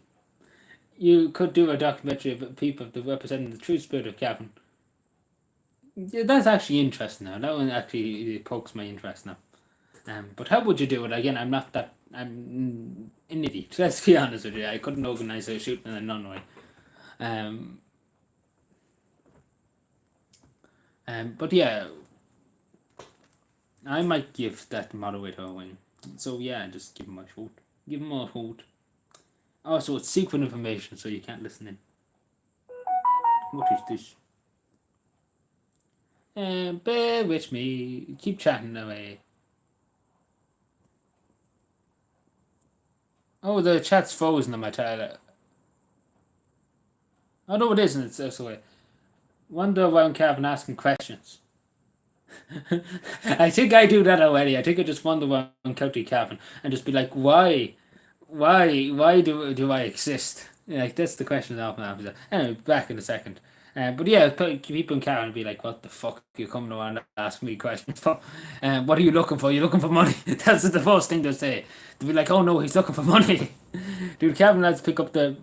You could do a documentary of people that representing the true spirit of Kevin. Yeah, that's actually interesting now. That one actually pokes my interest now. But how would you do it? Again, I'm not that. I'm an idiot. Let's be honest with you. I couldn't organise a shooting in a non-way. But yeah, I might give that moderator a win. So yeah, just give him a shout. Give him a shout. Also, it's secret information, so you can't listen in. What is this? Bear with me. Keep chatting away. Oh, the chat's frozen on my toilet. Oh no, it isn't. It's this way. Wander around Kevin asking questions. I think I do that already. I think I just wander around County Kevin and just be like, why do I exist? Like that's the question I often have. Anyway, back in a second. But yeah, people in Karen would be like, "What the fuck are you coming around asking me questions for? What are you looking for? You're looking for money." That's the first thing they'll say. They'll be like, "Oh no, he's looking for money." Dude, Kevin lads pick up the.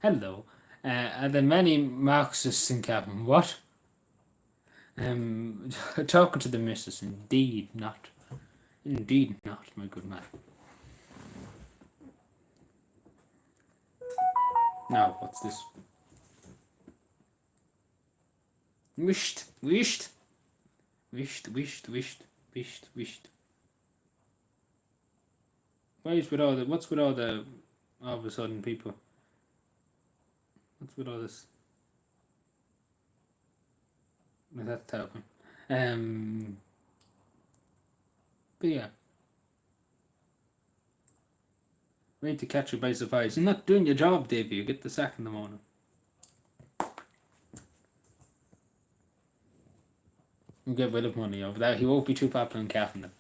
Hello. Are there many Marxists in Kevin? What? Talking to the missus. Indeed not. Indeed not, my good man. Now, what's this? Wished. What's with all the, all of a sudden people? What's with all this? That's terrible. But yeah. Wait to catch you by surprise. You're not doing your job, Dave. You get the sack in the morning. You get rid of money over that. He won't be too popular in Cavan.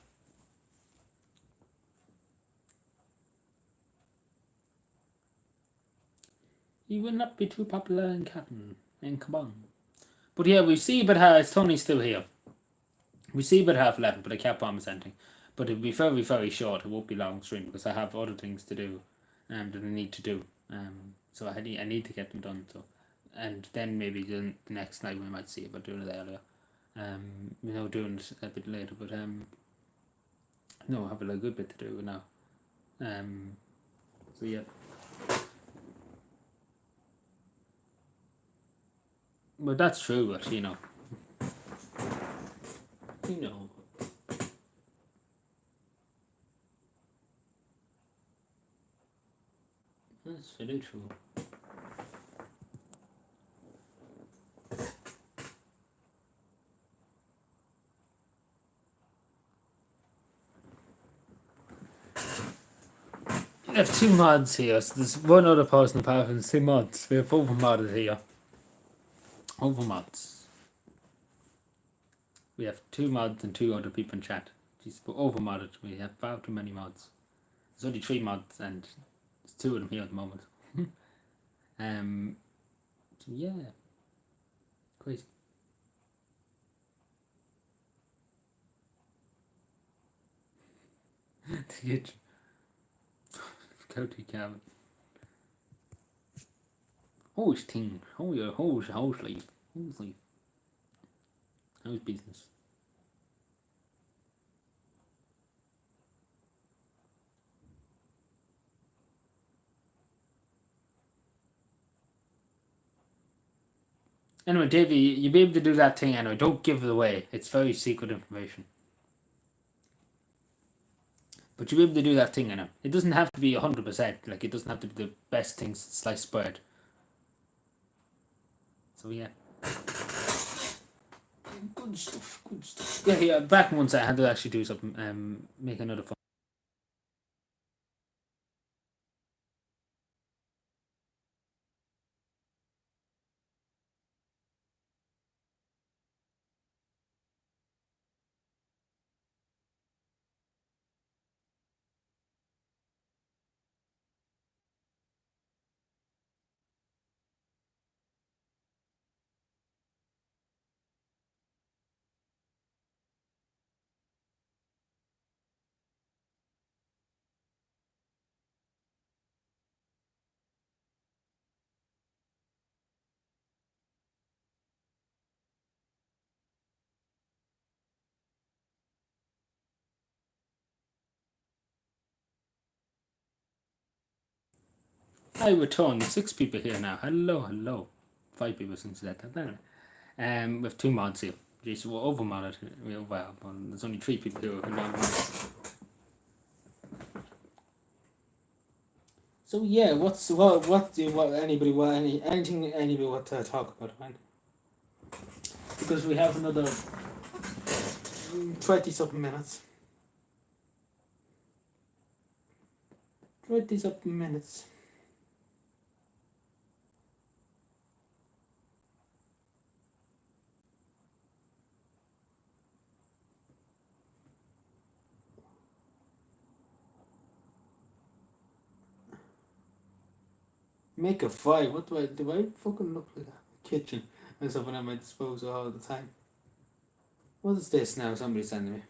He will not be too popular in Cavan. And Caban. But yeah, we see but it's Tony's still here. We see about 11:30, but I can't promise anything. But it'll be very, very short. It won't be long stream because I have other things to do that I need to do. So I need to get them done. So, and then maybe the next night we might see about doing it earlier. Doing it a bit later, but no, I have a good bit to do now. So yeah. But that's true, but you know. You know. That's very true. We have two mods here, so there's one other person apart from 2 mods. We have overmodded here. Overmods. We have 2 mods and 2 other people in chat. Jeez, we're overmodded. We have far too many mods. There's only 3 mods and there's 2 of them here at the moment. So yeah. Crazy. To get go to cabin. How's thing? How's life? How's life? How's business? Anyway, Davey, you'll be able to do that thing anyway. Don't give it away. It's very secret information. But you'll be able to do that thing anyway. It doesn't have to be 100%. Like, it doesn't have to be the best thing since sliced bread. So yeah. Good stuff, good stuff. Yeah, back once I had to actually do something, make another phone. I return. 6 people here now. Hello. 5 people since that. Anyway, with 2 mods here. Jeez, we're over modded. We're over, but there's only 3 people here who don't mod. So yeah, anything anybody want to talk about, right? Because we have another 20 something minutes. 20 something minutes. Make a fire. What do I fucking look like a kitchen? There's something at my disposal all the time. What is this now? Somebody's sending me.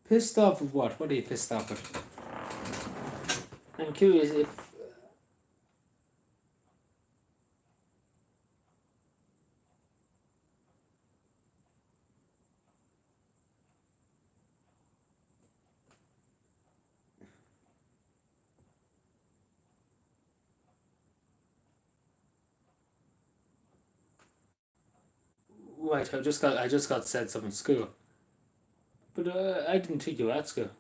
Pissed off of what? What are you pissed off of? I'm curious if. Right, I just got said something in school. But I didn't think you were at school.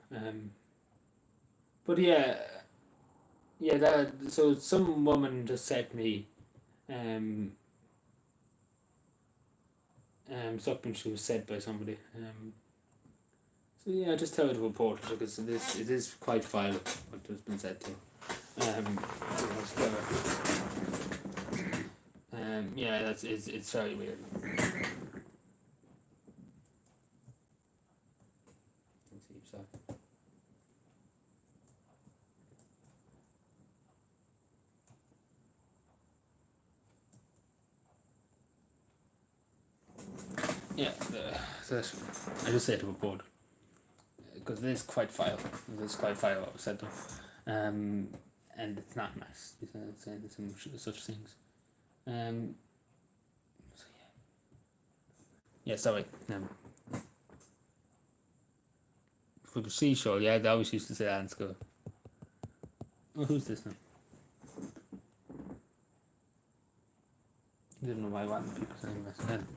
But yeah, so some woman just said to me, something she was said by somebody. So yeah, I just tell her to report it because it is quite violent what has been said to her. Yeah, it's very weird. Yeah, I just said to report because it is quite vile. It is quite vile what was said to them. And it's not nice. Saying such things. So yeah. Yeah, sorry. for the seashore, yeah, they always used to say that in school. Oh, who's this now? I didn't know why I wanted people saying this then.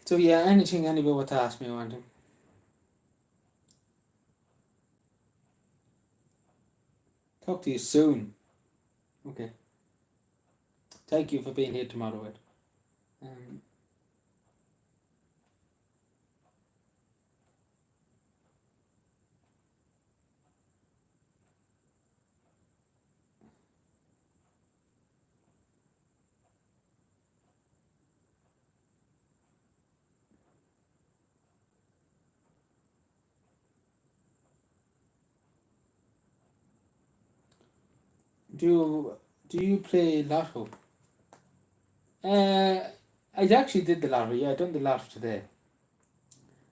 So yeah, anything anybody want to ask me, I want to. Talk to you soon. Okay. Thank you for being here tomorrow, Ed. Do you play Lotto? I actually did the lotto. Yeah, I done the lotto today.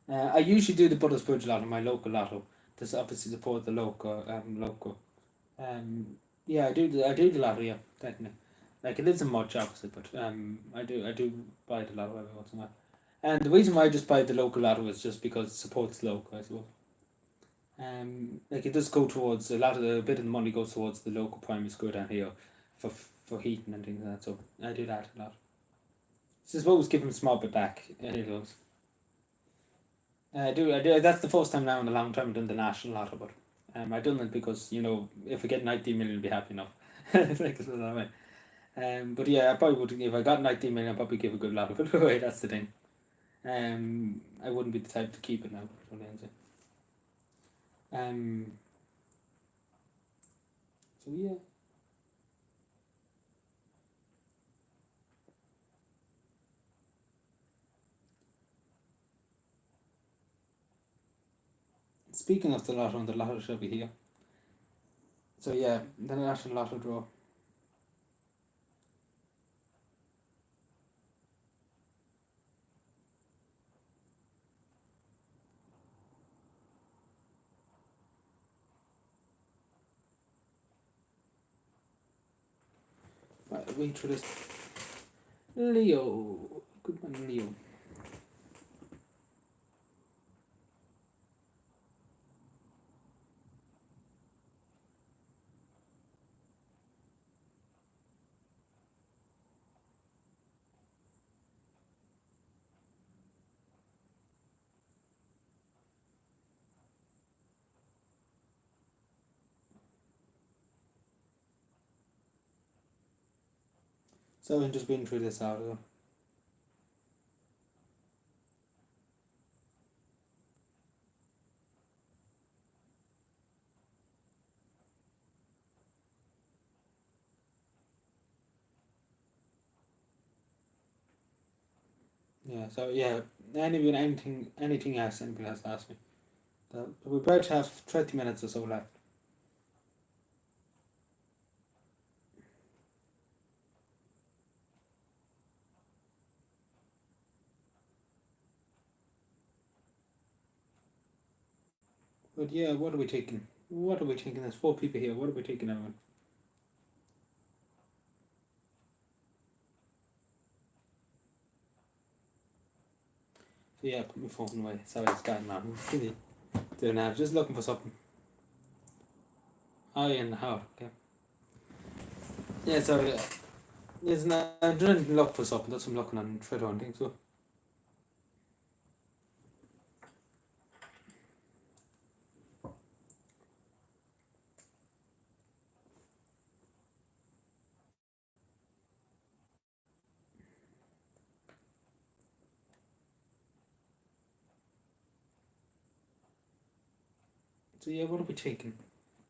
I usually do the Buttersbridge Lotto, my local lotto. This obviously support the local. Yeah, I do the lotto. Yeah, definitely. Like it isn't much obviously, but I do buy the lotto every once in a while. And the reason why I just buy the local lotto is just because it supports local, I suppose. Like it does go towards a bit of the money goes towards the local primary school down here for heating and things like that. So I do that a lot. I suppose give them a small bit back. It goes. I do. That's the first time now in a long time I've done the national lotto, but I done it because if I get 90 million, I'll be happy enough. Like so that way. But yeah, I probably would if I got 90 million, I'd probably give a good lotto. But anyway, that's the thing. I wouldn't be the type to keep it now. Um. So yeah. Speaking of the lotto shall be here. So yeah, the national lotto draw. Right, wait for this. Leo, good man, Leo. So I'm just been through this out. Yeah. So yeah, anything else anybody has to ask me. We're about to have 20 minutes or so left. But yeah, what are we taking? What are we taking? There's 4 people here. What are we taking, everyone? So yeah, put my phone away. Sorry, it's gone now. Doing now. Just looking for something. Oh yeah, in the house. Okay. Yeah, sorry. Yes, no, I'm trying to look for something. That's what I'm looking on Twitter and things. So yeah, what are we taking?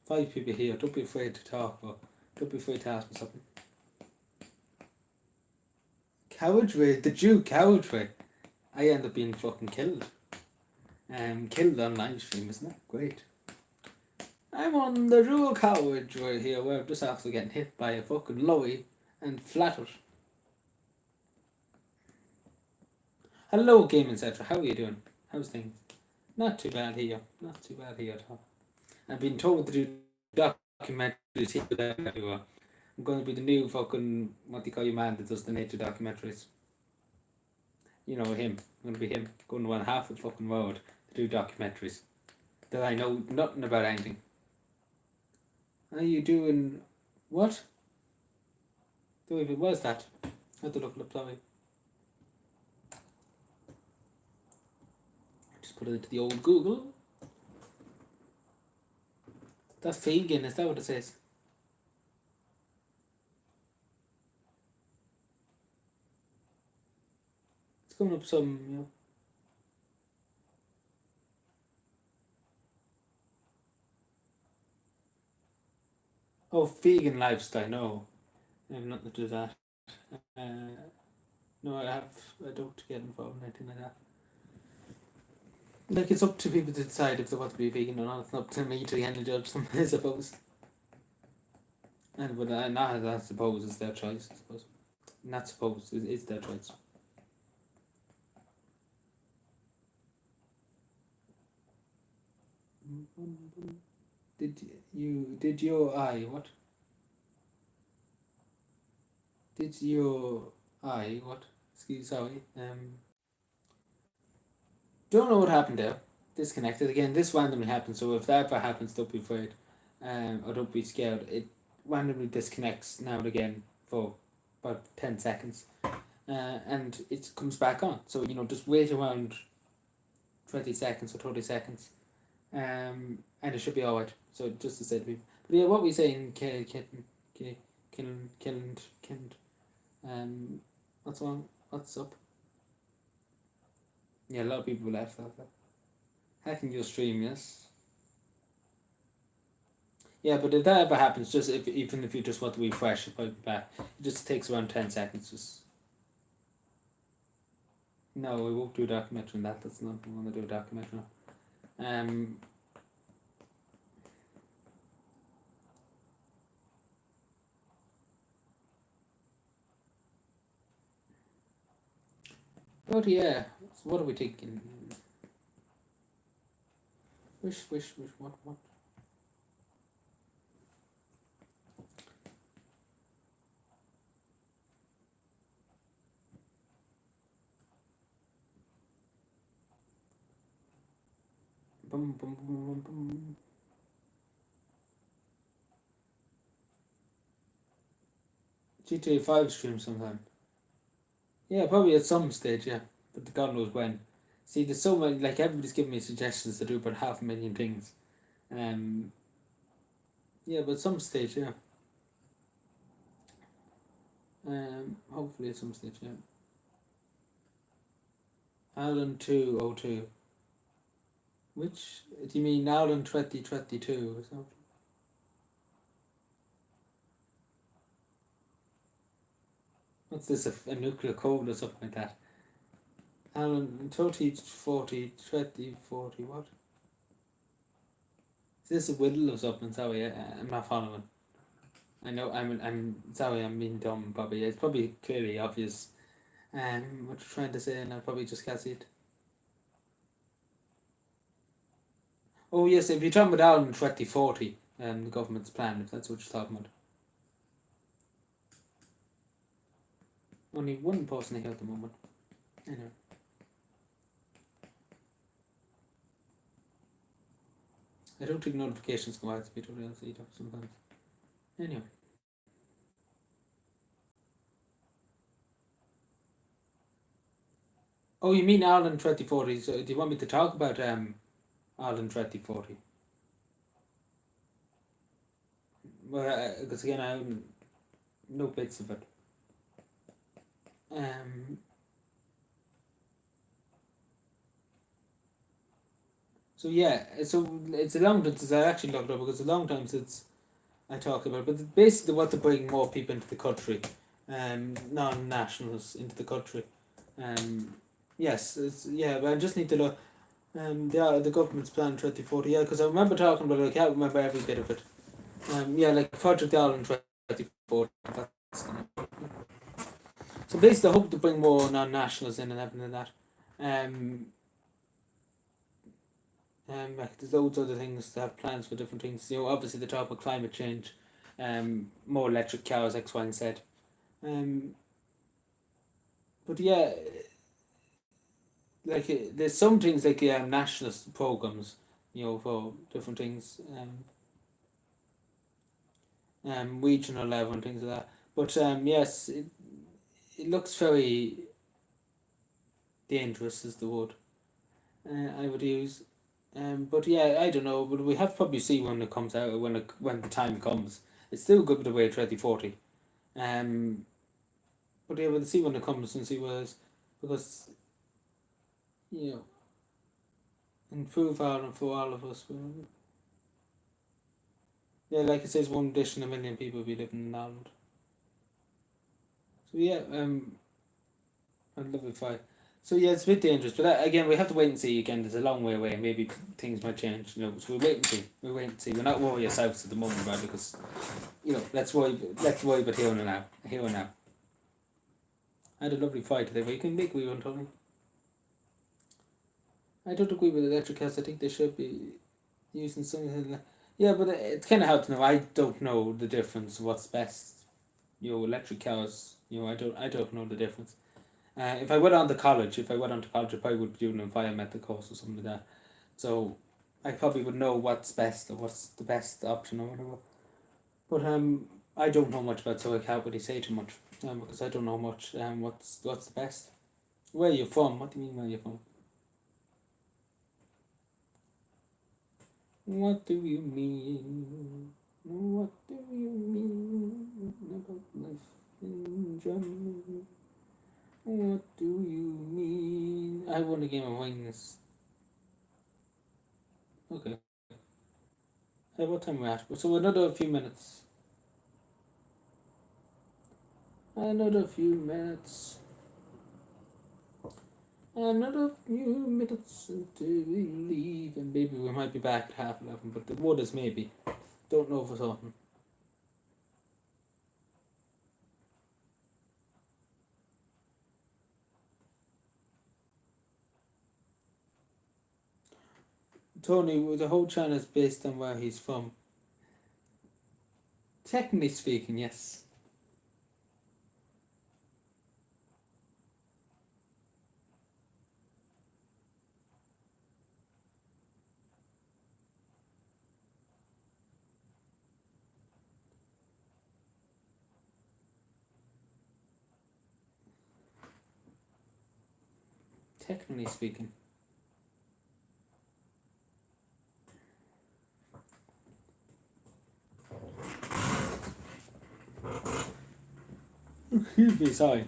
5 people here. Don't be afraid to talk, or don't be afraid to ask me something. Cowardry, the Jew cowardry. I end up being fucking killed. Killed on live stream, isn't it? Great. I'm on the real cowardry here, where I'm just after getting hit by a fucking lorry and flattered. Hello, Game Etc. How are you doing? How's things? Not too bad here. Not too bad here at all. I've been told to do documentary. I'm going to be the new fucking, what do you call you man that does the nature documentaries? You know him. I'm going to be him. Going to run half the fucking road to do documentaries. That I know nothing about anything. Are you doing what? David, what is that? I have to look it up, sorry. Just put it into the old Google. That's vegan, is that what it says? It's coming up some, you know. Oh, vegan lifestyle, no. I have nothing to do with that. No, I don't get involved in anything like that. Like, it's up to people to decide if they want to be vegan or not. It's not up to me to handle judge them, I suppose. And but not I suppose it's their choice, I suppose. Not suppose, it's their choice. Did your eye what? Did your eye what? Sorry. Don't know what happened there. Disconnected again. This randomly happens, so if that ever happens, don't be afraid. Or don't be scared. It randomly disconnects now and again for about 10 seconds. And it comes back on. So, you know, just wait around 20 seconds or 30 seconds. And it should be alright. So just to say to people. But yeah, what we saying, what's wrong? What's up? Yeah, a lot of people left that. Hacking your stream, yes. Yeah, but if that ever happens, just even if you just want to refresh, it might be back. It just takes around 10 seconds. Just no, we won't do a documentary on that. That's not what we want to do a documentary on. But yeah, so what are we taking? Wish, what? Boom, boom, boom, boom. GTA 5 stream sometime. Yeah, probably at some stage, yeah. But God knows when. See, there's so many, like, everybody's giving me suggestions to do about 500,000 things. Yeah, but at some stage, yeah. Hopefully at some stage, yeah. Alan 202. Which, do you mean Alan 2022 or something? What's this, a nuclear code or something like that? Alan 3040, 2040, what? Is this a whittle or something? Sorry, I'm not following. I know, I'm sorry, I'm being dumb, probably. It's probably clearly obvious what you're trying to say, and I probably just can't see it. Oh, yes, if you're talking about Alan 2040, the government's plan, if that's what you're talking about. Only one person here at the moment. Anyway. I don't think notifications come out to be totally honest either sometimes. Anyway. Oh, you mean Alan 2040? So do you want me to talk about Alan 2040? Well, because again, I have no bits of it. So yeah, so it's a long time since I actually looked up, because it's a long time since I talked about it. But basically, what to bring more people into the country, non-nationals into the country. Yes, but I just need to look. The government's plan 2040. Yeah, because I remember talking about it. I can't remember every bit of it. Like Project Ireland 2040. So basically, I hope to bring more non-nationals in and everything like that. Like there's loads of other things to have plans for different things. Obviously the top of climate change, more electric cars, X, Y, and Z. Um, but yeah, like there's some things like national programs, for different things, regional level and things like that. But yes, it looks very dangerous is the word I would use. But yeah, I don't know. But we have to probably see when it comes out when the time comes. It's still a good bit away, 2040. Um, but yeah, we'll see when it comes and see what it is, because you know improve Ireland for all of us. Yeah, like it says, 1 dish in a million people will be living in Ireland. So yeah, I'd love it if I. So yeah, it's a bit dangerous, but again, we have to wait and see. Again, there's a long way away. Maybe things might change. So we'll wait and see. We'll wait and see. We're not worried ourselves at the moment about it because, let's worry. Let's worry about here and now. Here and now. I had a lovely fight today. But you can make we one, Tony. I don't agree with electric cars. I think they should be using something like. Yeah, but it's kind of hard to know. I don't know the difference. What's best? Electric cars. I don't know the difference. If I went on to college, I probably would be doing a environmental course or something like that. So I probably would know what's best or what's the best option or whatever. But I don't know much about, so I can't really say too much. Because I don't know much. What's the best? Where are you from? What do you mean where you're from? What do you mean? What do you mean about life in Germany? What do you mean? I won a game of wings. Okay. Hey, what time are we at? So another few minutes. Another few minutes. Another few minutes until we leave, and maybe we might be back at 11:30. But the word is maybe. Don't know for certain. Tony, the whole channel is based on where he's from. Technically speaking, yes. Technically speaking. Excuse me, sorry.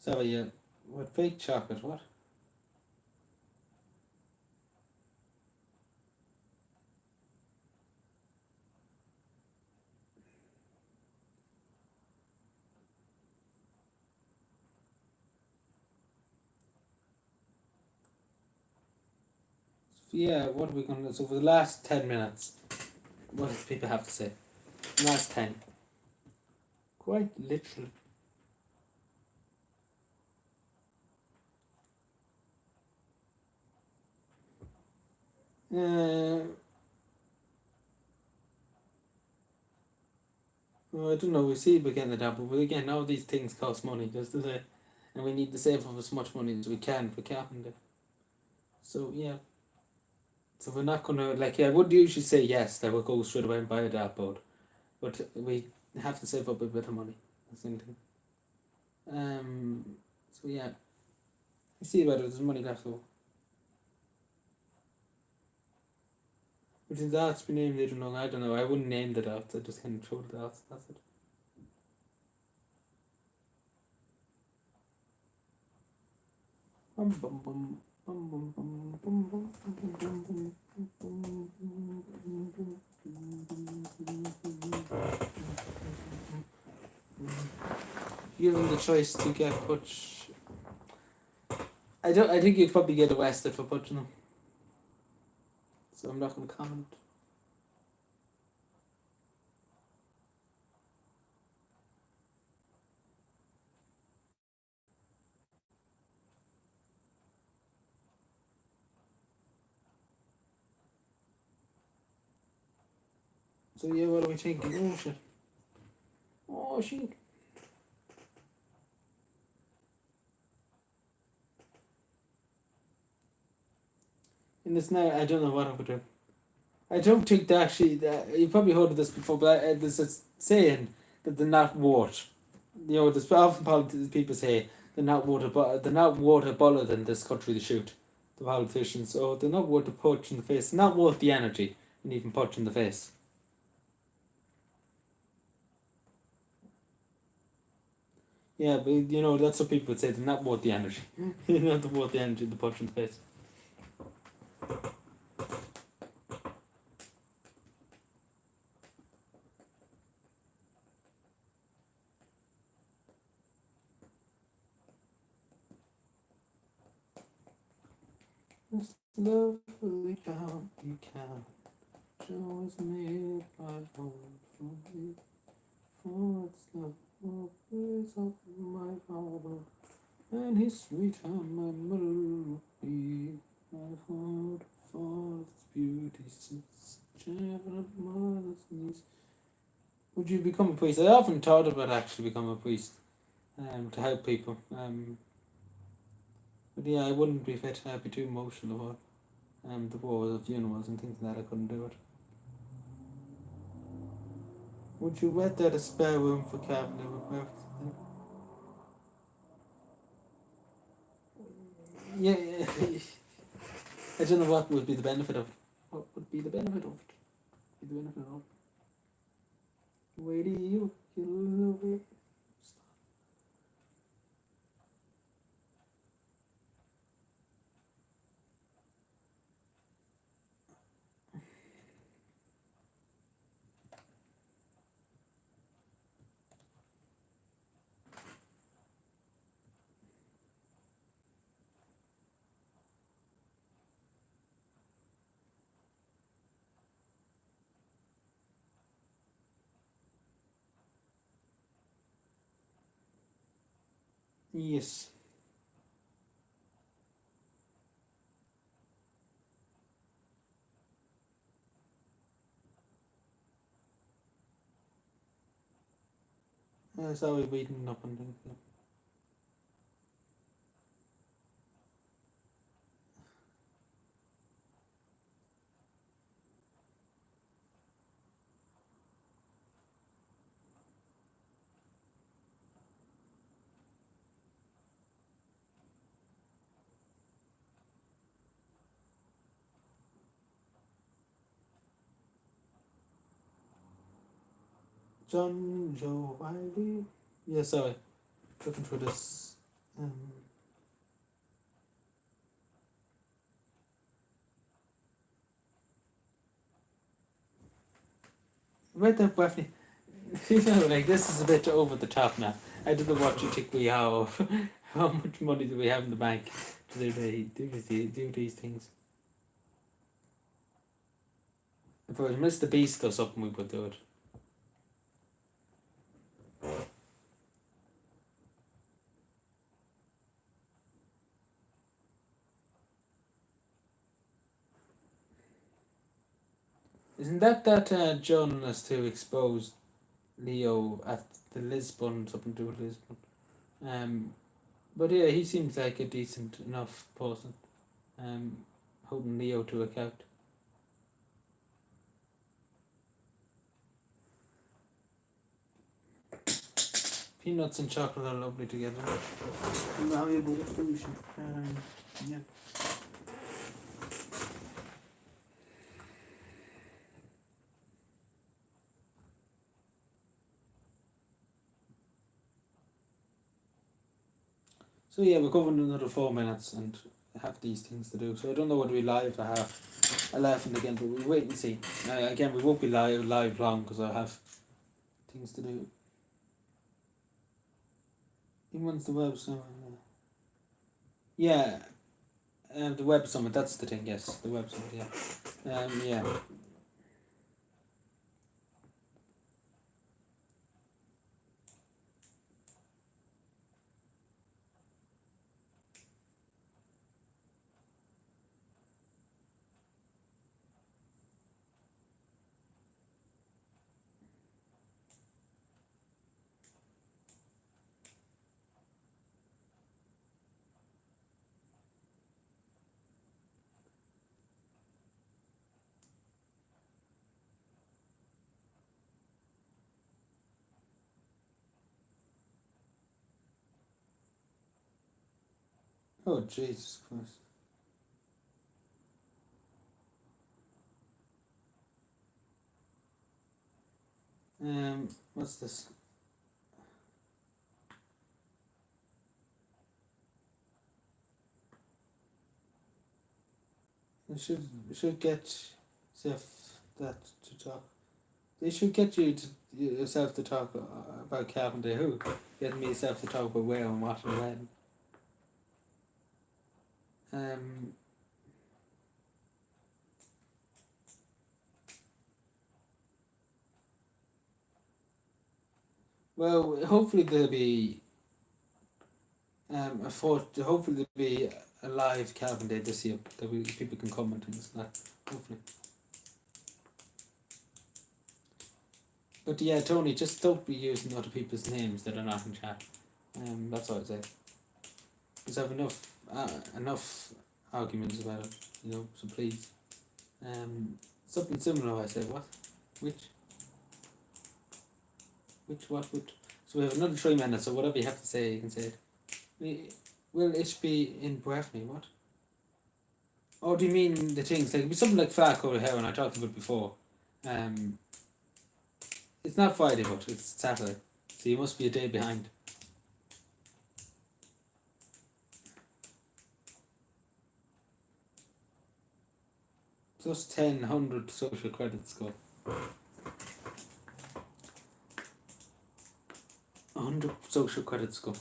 Sorry, yeah. What fake chocolate? What? Yeah, what are we going to. So, for the last 10 minutes, what does people have to say? Last 10. Quite literally. Uh, well, I don't know. We see we're getting it up, but again, all these things cost money, doesn't it? And we need to save up as much money as we can for carpenter. So yeah. So we're not gonna I would usually say yes, that we'll go straight away and buy a dartboard, but we have to save up a bit of money. That's the thing. So yeah, we see about it. There's money left over. Which is darts be named? I don't know. I don't know. I wouldn't name the darts. I just kind of throw the darts. That's it. Given the choice to get Butch, I don't. I think you'd probably get arrested for Butching them. So I'm not going to comment. So yeah, what are we thinking? Oh shit. Oh shit. In this now, I don't know what I would do. I don't think that actually, you probably heard of this before, but there's a saying that they're not worth. You know, there's often people say they're not worth a bullet in this country to shoot, the politicians. So they're not worth a punch in the face. Not worth the energy and even punch in the face. Yeah, but you know that's what people would say. They're not worth the energy. They're not worth the energy to punch in the face. This love we found, you can show us made by home from me. For it's love, is of my father, and his sweet and my melody. My heart for its beauty sits, child of mother's knees. Would you become a priest? I often thought about actually becoming a priest, to help people. But yeah, I wouldn't be fit. I'd be too emotional about the wars of funerals and things like that. I couldn't do it. Would you rent out a spare room for Calvin? It would perfect. Yeah, yeah. I don't know what would be the benefit of it. What would be the benefit of it? Be the benefit of it. Where do you love it? Yes. That's how we're waiting up and things. John Joe Wiley. Yeah, sorry. Looking for this. Right there, Daphne. You know, like this is a bit over the top now. I don't know what you think we have. How much money do we have in the bank to do these things? If it was Mr. Beast or something, we would do it. Isn't that journalist who exposed Leo at the Lisbon, something to do with Lisbon? But yeah, he seems like a decent enough person. Holding Leo to account. Peanuts and chocolate are lovely together. Valuable solution. Yeah. So yeah, we're covering another 4 minutes and have these things to do. So I don't know whether we live or have 11 again, but we'll wait and see. Again, we won't be live long because I have things to do. When's the web summit? Yeah, the web summit. That's the thing. Yes, the web summit. Yeah. Yeah. Oh Jesus Christ. What's this? You should get yourself that to talk. They should get yourself to talk about Carpenter. Who? Get me yourself to talk about where and what and when. Well, hopefully there'll be hopefully there'll be a live Calvin Day this year that people can come and things like that. Hopefully. But yeah, Tony, just don't be using other people's names that are not in chat. That's all I'd say. Because I have enough arguments about it, so please. Something similar I said, what? Which what would... So we have another 3 minutes, so whatever you have to say, you can say it. Will it be in Breffney, what? Oh, do you mean the things? Like, it'd be something like Fat Coat of Heron, I talked about it before. It's not Friday, but it's Saturday. So you must be a day behind. Plus 100 social credits go. 100 social credits go.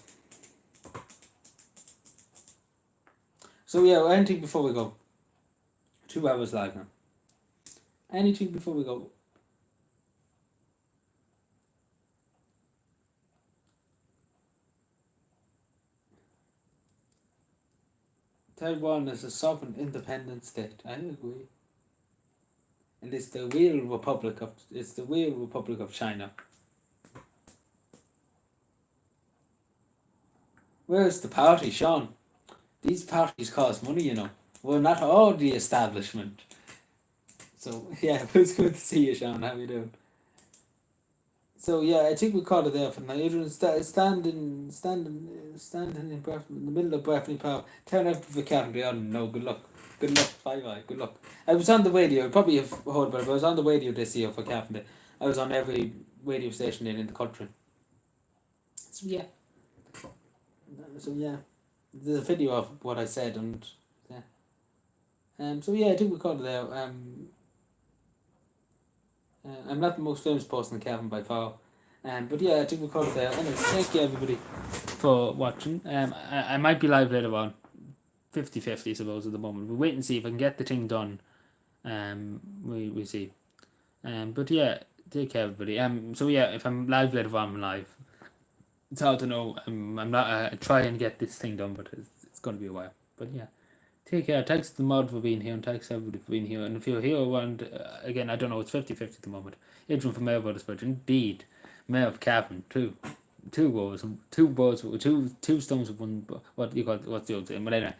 So yeah, anything before we go? 2 hours live now. Anything before we go? Taiwan is a sovereign independent state. I agree. And it's the real Republic of China. Where's the party, Sean? These parties cost money, We're not all the establishment. So yeah, it was good to see you, Sean. How you doing? So yeah, I think we called it there for now. Adrian, standing in the middle of Breffney Park. Turn out for Carpenter on. No, good luck. Good luck. Bye. Good luck. I was on the radio. Probably have heard about it, but I was on the radio this year for Carpenter. I was on every radio station in the country. So yeah. There's a video of what I said and yeah. So yeah, I think we called it there. I'm not the most famous person in Cavan by far. But yeah, I think we called it there. Anyway, thank you everybody for watching. I might be live later on. 50-50 I suppose at the moment. We'll wait and see if I can get the thing done. We see. But yeah, take care everybody. So yeah, if I'm live later on, I'm live. It's hard to know. I'm not try and get this thing done, but it's gonna be a while. But yeah. Take care. Thanks to the mod for being here and thanks everybody for being here. And if you're here and again, I don't know, it's 50-50 at the moment. Adrian from Mayor Brothers Bridge, indeed. Mayor of Cavan, two bows, two stones with one. What do you call it? What's the old saying? But anyway,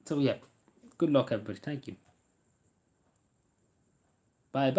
so yeah, good luck everybody. Thank you. Bye.